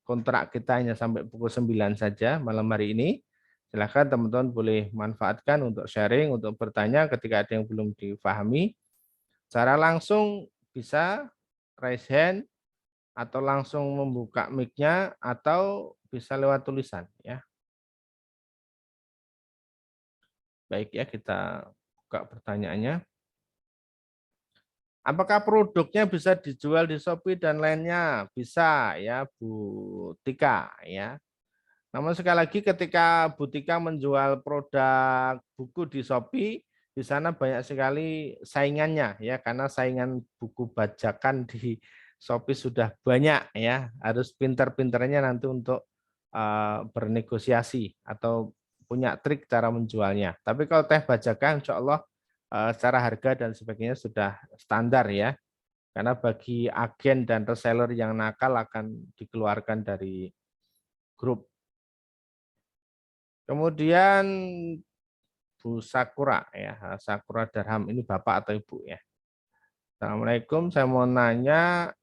kontrak kita hanya sampai pukul 9 saja malam hari ini. Silakan teman-teman boleh manfaatkan untuk sharing, untuk bertanya ketika ada yang belum difahami. Secara langsung bisa raise hand atau langsung membuka mic-nya atau bisa lewat tulisan ya. Baik ya, kita buka pertanyaannya. Apakah produknya bisa dijual di Shopee dan lainnya? Bisa ya Bu Tika ya. Namun sekali lagi ketika Bu Tika menjual produk buku di Shopee, di sana banyak sekali saingannya ya, karena saingan buku bajakan di Shopee sudah banyak ya. Harus pintar-pintarnya nanti untuk bernegosiasi atau punya trik cara menjualnya. Tapi kalau teh bajakan insya Allah secara harga dan sebagainya sudah standar ya. Karena bagi agen dan reseller yang nakal akan dikeluarkan dari grup. Kemudian Bu Sakura ya, Sakura Darham, ini Bapak atau Ibu ya. Assalamualaikum, saya mau nanya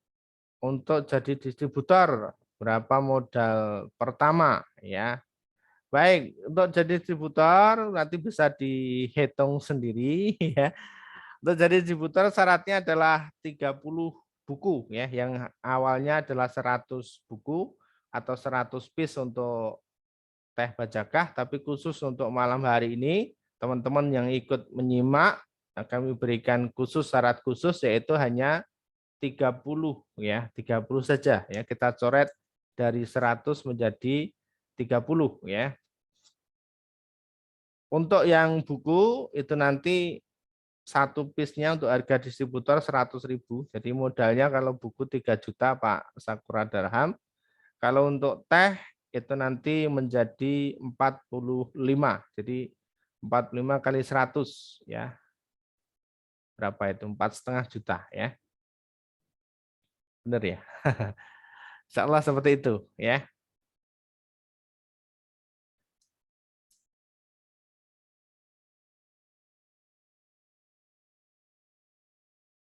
untuk jadi distributor berapa modal pertama ya. Baik, untuk jadi distributor nanti bisa dihitung sendiri ya. Untuk jadi distributor syaratnya adalah 30 buku ya, yang awalnya adalah 100 buku atau 100 piece untuk teh bajakah, tapi khusus untuk malam hari ini teman-teman yang ikut menyimak kami berikan khusus syarat khusus yaitu hanya 30 ya, 30 saja ya. Kita coret dari 100 menjadi 30 ya. Untuk yang buku itu nanti satu piece-nya untuk harga distributor 100.000. Jadi modalnya kalau buku 3 juta Pak Sakura Darham. Kalau untuk teh itu nanti menjadi 45. Jadi 45 kali 100 ya. Berapa itu? 4,5 juta ya. Benar ya? Insya Allah seperti itu ya.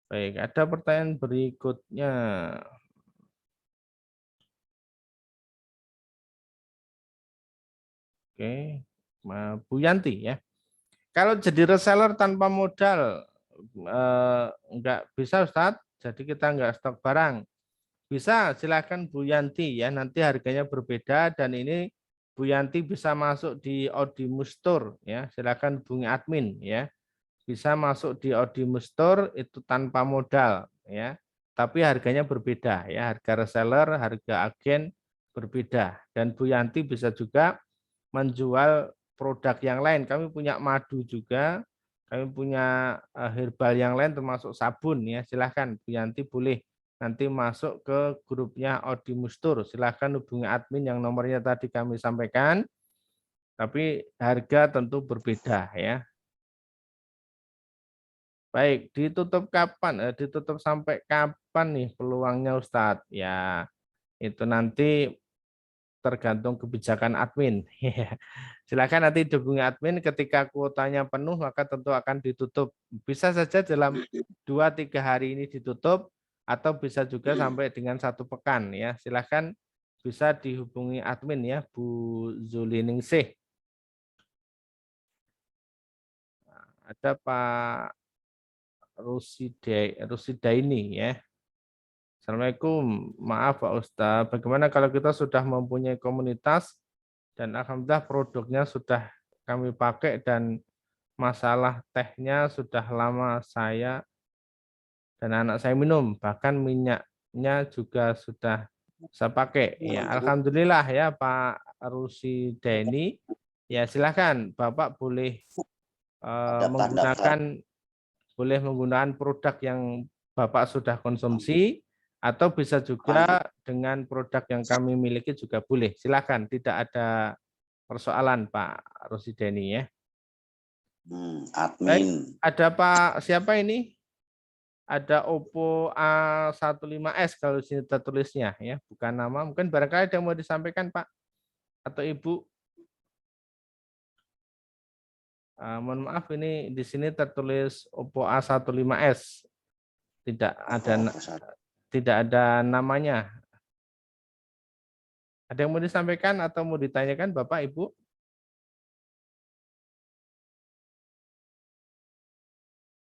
Baik, ada pertanyaan berikutnya. Oke, Bu Yanti ya. Kalau jadi reseller tanpa modal enggak bisa Ustadz. Jadi kita enggak stok barang. Bisa, silakan Bu Yanti ya. Nanti harganya berbeda dan ini Bu Yanti bisa masuk di Audimus Store ya. Silakan hubungi admin ya. Bisa masuk di Audimus Store itu tanpa modal ya. Tapi harganya berbeda ya. Harga reseller, harga agen berbeda. Dan Bu Yanti bisa juga menjual produk yang lain. Kami punya madu juga, kami punya herbal yang lain termasuk sabun ya. Silahkan Bu Yanti boleh nanti masuk ke grupnya Audimus Store. Silahkan hubungi admin yang nomornya tadi kami sampaikan. Tapi harga tentu berbeda ya. Baik, ditutup kapan? Ditutup sampai kapan nih peluangnya Ustadz? Ya, itu nanti tergantung kebijakan admin. Silakan nanti hubungi admin ketika kuotanya penuh maka tentu akan ditutup. Bisa saja dalam 2-3 hari ini ditutup atau bisa juga sampai dengan 1 pekan ya. Silakan bisa dihubungi admin ya Bu Zuliningsih. Ada Pak Rusidaini ya. Assalamualaikum, maaf Pak Ustadz, bagaimana kalau kita sudah mempunyai komunitas dan alhamdulillah produknya sudah kami pakai dan masalah tehnya sudah lama saya dan anak saya minum, bahkan minyaknya juga sudah saya pakai. Ya, alhamdulillah ya Pak Rusideni. Ya silahkan Bapak boleh menggunakan produk yang Bapak sudah konsumsi atau bisa juga dengan produk yang kami miliki juga boleh. Silahkan, tidak ada persoalan Pak Rusideni ya. Baik, Admin. ada Pak siapa ini? Ada Oppo A15s kalau sini tertulisnya ya, bukan nama. Mungkin barangkali ada yang mau disampaikan Pak atau Ibu. Mohon maaf ini di sini tertulis Oppo A15s. Tidak ada namanya. Ada yang mau disampaikan atau mau ditanyakan Bapak Ibu?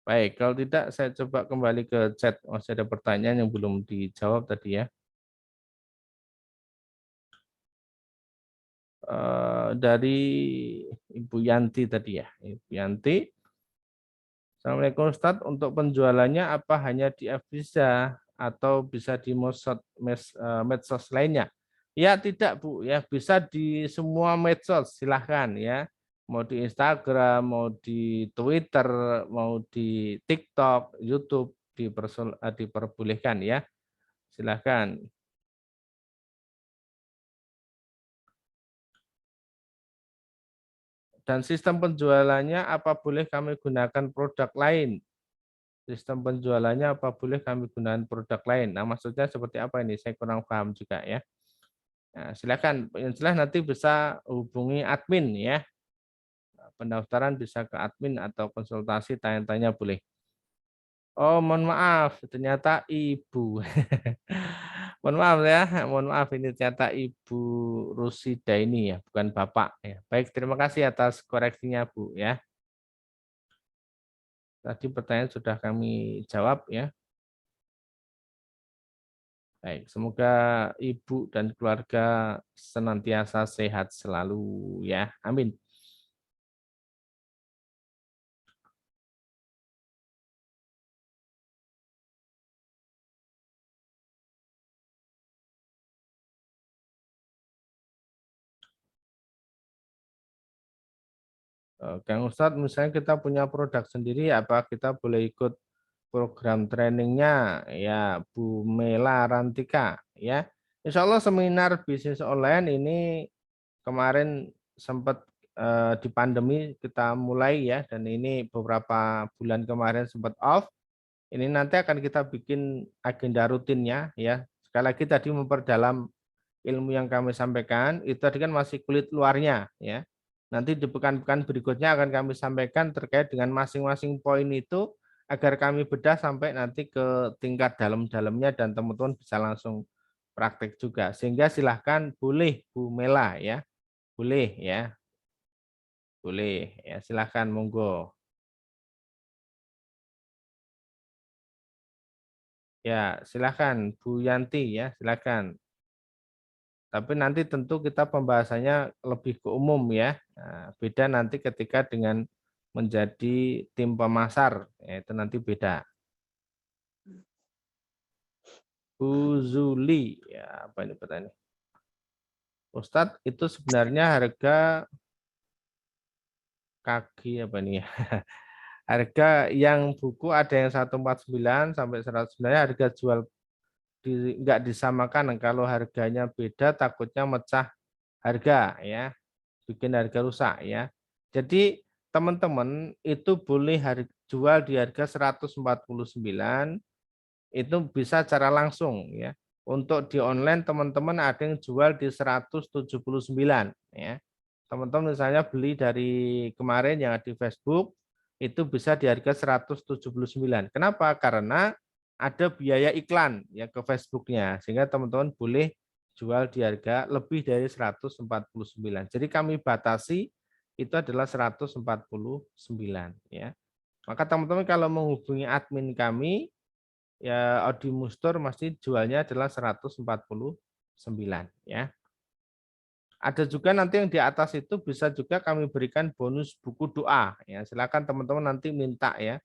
Baik, kalau tidak saya coba kembali ke chat. Masih ada pertanyaan yang belum dijawab tadi ya. Dari Ibu Yanti tadi ya. Ibu Yanti. Assalamualaikum Ustadz, untuk penjualannya apa hanya di Afisa atau bisa di medsos lainnya? Ya tidak Bu, ya bisa di semua medsos, silahkan ya. Mau di Instagram, mau di Twitter, mau di TikTok, YouTube diperbolehkan ya. Silahkan. Dan sistem penjualannya apa boleh kami gunakan produk lain? Sistem penjualannya apa boleh kami gunakan produk lain? Nah, maksudnya seperti apa ini? Saya kurang paham juga ya. Nah, silakan, yang jelas nanti bisa hubungi admin ya. Pendaftaran bisa ke admin atau konsultasi tanya-tanya boleh. Oh, mohon maaf, ternyata Ibu. Mohon maaf ya, mohon maaf ini ternyata Ibu Rusida ini ya, bukan Bapak ya. Baik, terima kasih atas koreksinya Bu ya. Tadi pertanyaan sudah kami jawab ya. Baik, semoga Ibu dan keluarga senantiasa sehat selalu ya. Amin. Kang Ustadz, misalnya kita punya produk sendiri, apa kita boleh ikut program trainingnya ya Bu Mela Rantika ya. Insya Allah seminar bisnis online ini kemarin sempat di pandemi kita mulai ya, dan ini beberapa bulan kemarin sempat off. Ini nanti akan kita bikin agenda rutinnya ya. Sekali lagi tadi memperdalam ilmu yang kami sampaikan, itu tadi kan masih kulit luarnya ya. Nanti di pekan-pekan berikutnya akan kami sampaikan terkait dengan masing-masing poin itu agar kami bedah sampai nanti ke tingkat dalam-dalamnya dan teman-teman bisa langsung praktek juga. Sehingga silahkan boleh Bu Mela ya, boleh ya, boleh ya, silahkan monggo. Ya, silahkan Bu Yanti ya, silahkan. Tapi nanti tentu kita pembahasannya lebih ke umum ya. Nah, beda nanti ketika dengan menjadi tim pemasar, ya, itu nanti beda. Bu Zuli, ya apa ini pertanyaan? Ustadz, itu sebenarnya harga kaki apa nih ya? Harga yang buku ada yang 149 sampai 100, sebenarnya harga jual enggak disamakan. Kalau harganya beda takutnya mecah harga ya, bikin harga rusak ya. Jadi teman-teman itu boleh jual di harga 149, itu bisa cara langsung ya. Untuk di online teman-teman ada yang jual di 179 ya. Teman-teman misalnya beli dari kemarin yang di Facebook itu bisa di harga 179. Kenapa? Karena ada biaya iklan ya ke Facebooknya, sehingga teman-teman boleh jual di harga lebih dari 149. Jadi kami batasi itu adalah 149 ya. Maka teman-teman kalau menghubungi admin kami ya Audimus Store masih jualnya adalah 149 ya. Ada juga nanti yang di atas itu bisa juga kami berikan bonus buku doa ya. Silakan teman-teman nanti minta ya.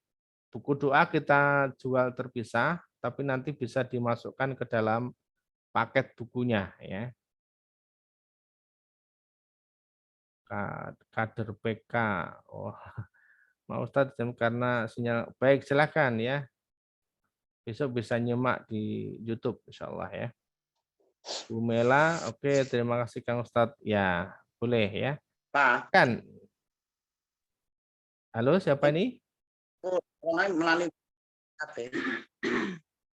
Buku doa kita jual terpisah tapi nanti bisa dimasukkan ke dalam paket bukunya ya. Kader PK. Oh, mau Ustadz karena sinyal baik, silakan ya. Besok bisa nyimak di YouTube insya Allah ya. Bu Mela, oke, terima kasih Kang Ustadz. Ya, boleh ya. Pak, Kan, halo siapa ini? melalui HP.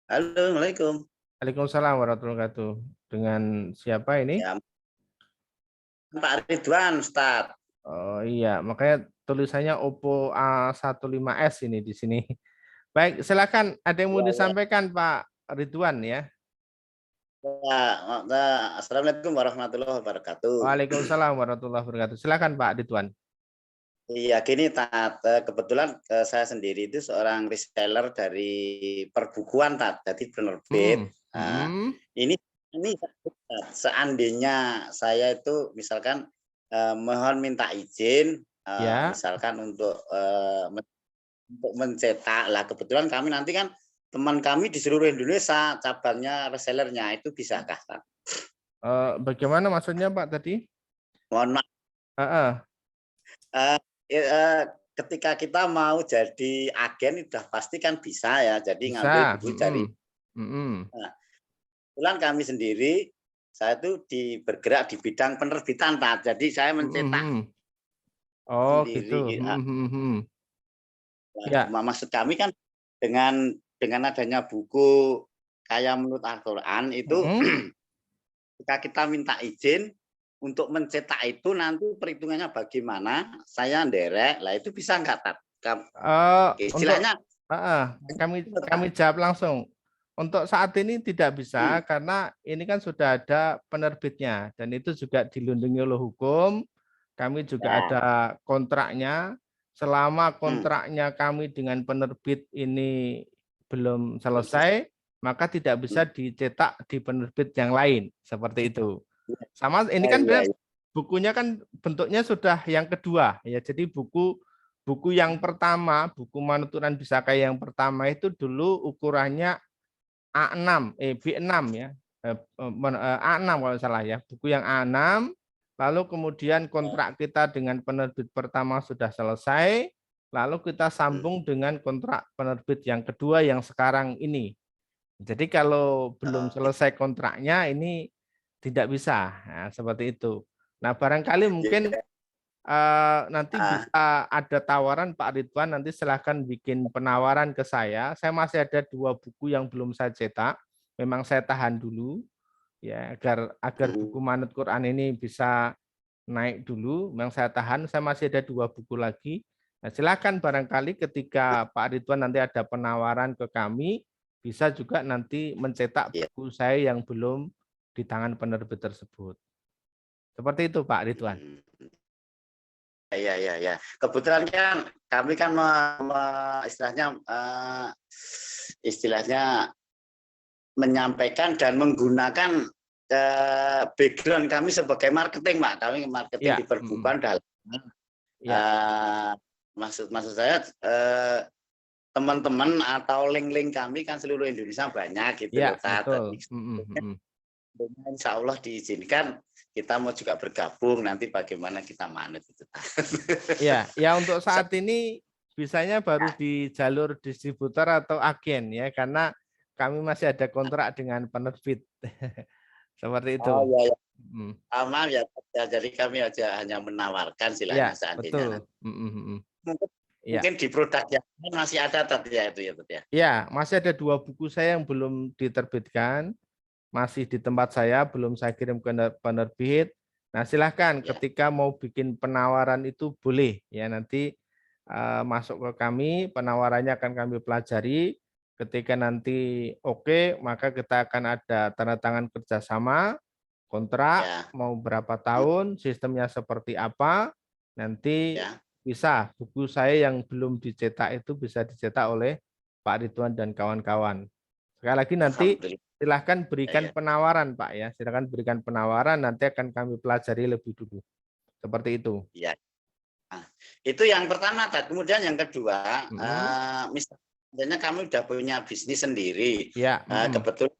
Halo, Assalamualaikum. Waalaikumsalam warahmatullahi wabarakatuh. Dengan siapa ini? Ya, Pak Ridwan, Ustaz. Oh iya, makanya tulisannya Oppo A15s ini di sini. Baik, silakan. Ada yang mau Ya, disampaikan Pak Ridwan ya? Assalamualaikum warahmatullahi wabarakatuh. Waalaikumsalam warahmatullahi wabarakatuh. Silakan Pak Ridwan. Iya, gini Tat, kebetulan saya sendiri itu seorang reseller dari perbukuan Tat, jadi penerbit. Nah, ini seandainya saya itu misalkan mohon minta izin Ya. misalkan untuk mencetak lah, kebetulan kami nanti kan teman kami di seluruh Indonesia cabangnya resellernya, itu bisakah Tat? Bagaimana maksudnya Pak tadi? Mohon maaf. Ketika kita mau jadi agen sudah pasti kan bisa ya, jadi Bisa. ngambil buku dari. Nah, kebetulan kami sendiri, saya itu bergerak di bidang penerbitan Pak, jadi saya mencetak sendiri. Gitu. Ya. Maksud kami kan dengan adanya buku kayak menurut Al-Quran itu, ketika kita minta izin untuk mencetak itu nanti perhitungannya bagaimana, saya nderek, lah itu bisa nggak Tat? Istilahnya kami jawab langsung. Untuk saat ini tidak bisa karena ini kan sudah ada penerbitnya dan itu juga dilindungi oleh hukum. Kami juga ada kontraknya. Selama kontraknya kami dengan penerbit ini belum selesai, maka tidak bisa dicetak di penerbit yang lain seperti itu. Sama ini kan bukunya kan bentuknya sudah yang kedua ya. Jadi buku yang pertama, buku Manuturan Bisaka yang pertama itu dulu ukurannya B6 ya. A6 kalau salah ya. Buku yang A6 lalu kemudian kontrak kita dengan penerbit pertama sudah selesai, lalu kita sambung dengan kontrak penerbit yang kedua yang sekarang ini. Jadi kalau belum selesai kontraknya ini tidak bisa, nah, seperti itu. Nah barangkali mungkin nanti bisa ada tawaran Pak Ridwan, nanti silahkan bikin penawaran ke saya. Saya masih ada 2 buku yang belum saya cetak, memang saya tahan dulu ya agar buku Manut Quran ini bisa naik dulu, memang saya tahan. Saya masih ada 2 buku lagi. Nah, silakan barangkali ketika Pak Ridwan nanti ada penawaran ke kami, bisa juga nanti mencetak buku saya yang belum di tangan penerbit tersebut. Seperti itu Pak Ridwan. Ya. Kebetulan kan kami kan istilahnya menyampaikan dan menggunakan background kami sebagai marketing, Pak. Kami marketing di perbukuan dalam. Maksud saya teman-teman atau link-link kami kan seluruh Indonesia banyak gitu loh, Tat. Insya Allah diizinkan kita mau juga bergabung nanti bagaimana kita manut itu. Ya untuk saat ini bisanya baru di jalur distributor atau agen ya, karena kami masih ada kontrak dengan penerbit. Seperti itu. Oh iya. Maaf ya, jadi kami hanya menawarkan silahkan seandainya. Mungkin di produk yang masih ada tadi ya itu ya. Ya, masih ada 2 buku saya yang belum diterbitkan. Masih di tempat saya, belum saya kirim ke penerbit. Nah, silahkan ketika mau bikin penawaran itu boleh ya, nanti masuk ke kami, penawarannya akan kami pelajari. Ketika nanti oke, maka kita akan ada tanda tangan kerjasama, kontrak mau berapa tahun, sistemnya seperti apa, nanti bisa buku saya yang belum dicetak itu bisa dicetak oleh Pak Ridwan dan kawan-kawan. Sekali lagi nanti silahkan berikan penawaran Pak ya, silahkan berikan penawaran, nanti akan kami pelajari lebih dulu. Seperti itu. Ya. Nah, itu yang pertama, kemudian yang kedua, misalnya kami udah punya bisnis sendiri, kebetulan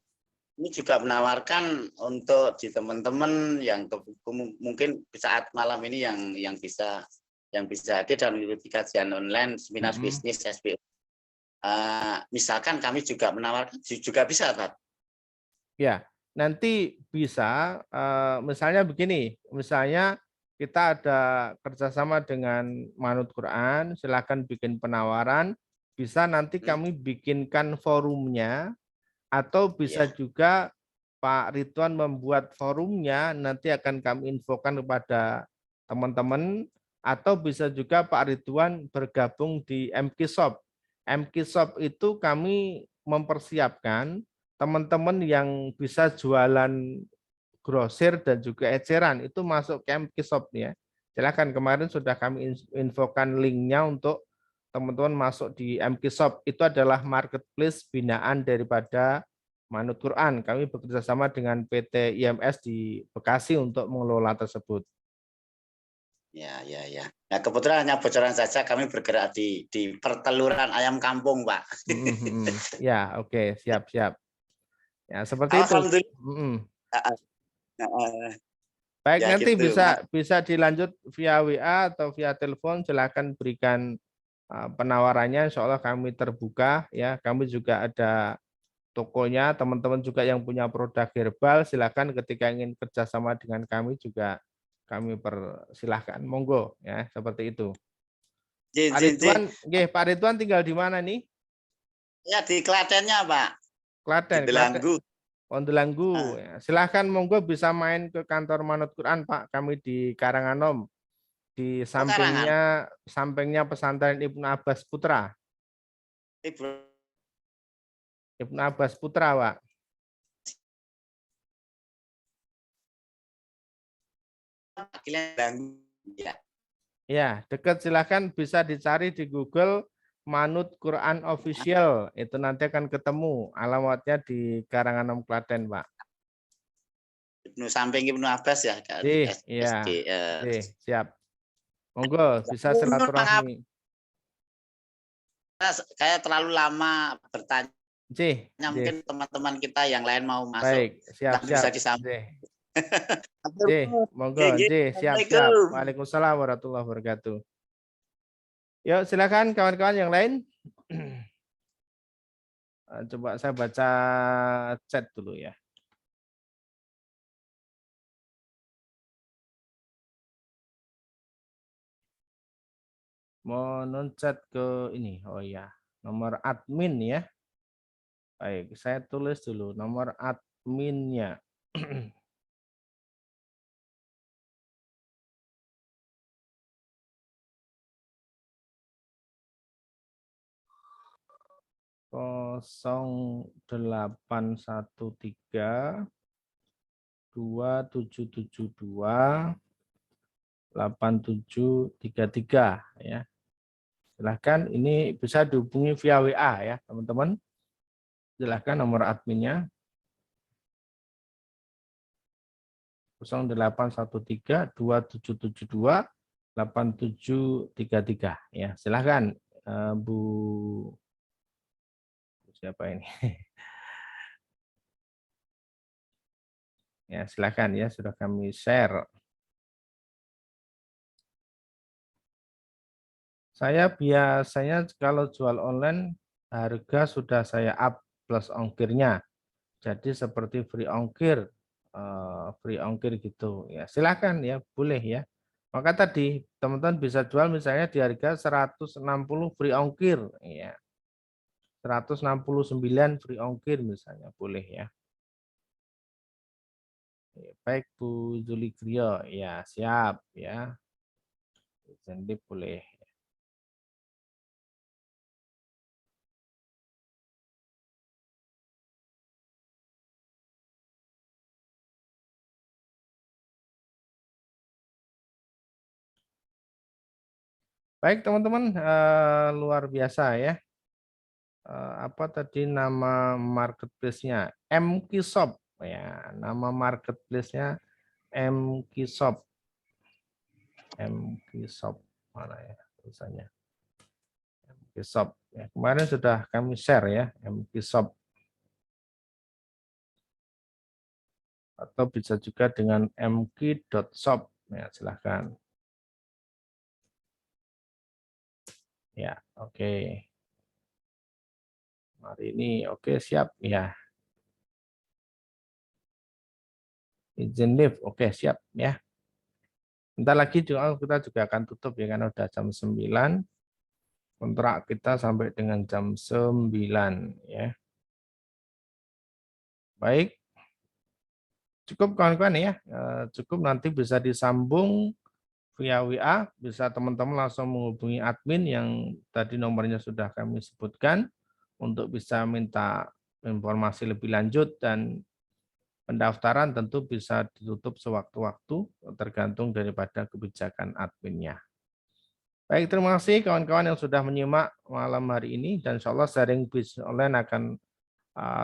ini juga menawarkan untuk di teman-teman yang mungkin saat malam ini yang bisa hadir dan mengikuti kajian online seminar bisnis SBO. Misalkan kami juga menawarkan juga bisa, Pak. Ya, nanti bisa misalnya begini, misalnya kita ada kerjasama dengan Manut Quran, silakan bikin penawaran, bisa nanti kami bikinkan forumnya, atau bisa juga Pak Ridwan membuat forumnya, nanti akan kami infokan kepada teman-teman, atau bisa juga Pak Ridwan bergabung di MKShop. MKShop itu kami mempersiapkan teman-teman yang bisa jualan grosir dan juga eceran itu masuk ke MKShop ya. Silakan, kemarin sudah kami infokan linknya untuk teman-teman masuk di MKShop. Itu adalah marketplace binaan daripada Manut Quran. Kami bekerja sama dengan PT IMS di Bekasi untuk mengelola tersebut. Ya. Nah, kebetulan hanya bocoran saja, kami bergerak di perteluran ayam kampung, Pak. Ya, oke, siap. Ya, seperti itu. Baik, ya, nanti gitu, bisa dilanjut via WA atau via telepon, silakan berikan penawarannya, insya Allah kami terbuka ya. Kami juga ada tokonya, teman-teman juga yang punya produk herbal, silakan ketika ingin kerjasama dengan kami juga kami persilahkan, monggo ya, seperti itu. Pak Ridwan, Pak Ridwan tinggal di mana nih? Ya di Klatennya, Pak. Klaten. Di Delanggu. Delanggu. Ya, silahkan monggo bisa main ke kantor Manut Quran, Pak. Kami di Karanganom, di sampingnya pesantren Ibnu Abbas Putra. Ibnu Abbas Putra, Pak. Ya, dekat, silahkan bisa dicari di Google Manut Quran Official. Itu nanti akan ketemu alamatnya di Karanganom Klaten, Pak. Samping Ibnu Abbas ya. Iya. Siap. Monggo bisa silaturahmi. Kayak terlalu lama bertanya. Mungkin teman-teman kita yang lain mau masuk. Baik, siap. Bisa disampaikan. Monggo, siap. Assalamualaikum. Waalaikumsalam warahmatullahi wabarakatuh. Yuk, silakan kawan-kawan yang lain. Coba saya baca chat dulu ya. Mau non-chat ke ini. Oh iya, nomor admin ya. Baik, saya tulis dulu nomor adminnya. Kosong 813 2772 8733 ya. Silahkan, ini bisa dihubungi via WA ya teman-teman. Silahkan nomor adminnya 0813 2772 8733 ya. Silahkan Bu, siapa ini? Ya, silahkan ya, sudah kami share. Saya biasanya kalau jual online harga sudah saya up plus ongkirnya. Jadi seperti free ongkir gitu ya. Silahkan ya, boleh ya. Maka tadi teman-teman bisa jual misalnya di harga 160 free ongkir ya. 169 free ongkir misalnya, boleh ya. Baik Bu Zulikrio, ya siap ya. Jadi boleh. Baik teman-teman, luar biasa ya. Apa tadi nama marketplace-nya? MKShop ya, nama marketplace-nya MKShop. MKShop mana ya tulisannya? MKShop. Ya, kemarin sudah kami share ya, MKShop. Atau bisa juga dengan mk.shop ya, silahkan. Ya, oke. Hari ini oke, siap ya. Izin live, oke siap ya. Bentar lagi juga kita juga akan tutup ya, karena udah jam 9. Kontrak kita sampai dengan jam 9 ya. Baik. Cukup kawan-kawan ya. Cukup, nanti bisa disambung via WA, bisa teman-teman langsung menghubungi admin yang tadi nomornya sudah kami sebutkan untuk bisa minta informasi lebih lanjut, dan pendaftaran tentu bisa ditutup sewaktu-waktu tergantung daripada kebijakan adminnya. Baik, terima kasih kawan-kawan yang sudah menyimak malam hari ini, dan insya Allah sharing bisnis online akan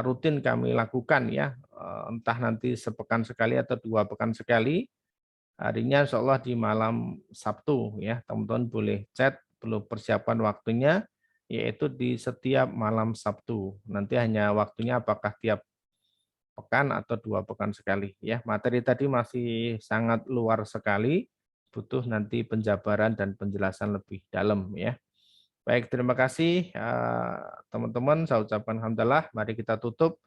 rutin kami lakukan ya, entah nanti sepekan sekali atau 2 pekan sekali. Harinya insya Allah di malam Sabtu ya, teman-teman boleh chat, perlu persiapan waktunya, yaitu di setiap malam Sabtu. Nanti hanya waktunya apakah tiap pekan atau 2 pekan sekali ya. Materi tadi masih sangat luar sekali, butuh nanti penjabaran dan penjelasan lebih dalam ya. Baik, terima kasih teman-teman, saya ucapkan alhamdulillah. Mari kita tutup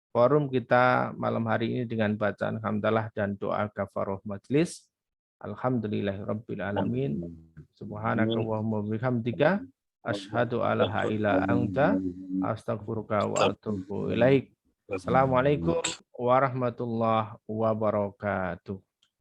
forum kita malam hari ini dengan bacaan hamdalah dan doa kafarah majelis. Alhamdulillahirabbil alamin. Subhanakallahumma wabihamdika asyhadu alla ilaha illa anta astaghfiruka wa atubu ilaik. Assalamualaikum warahmatullahi wabarakatuh.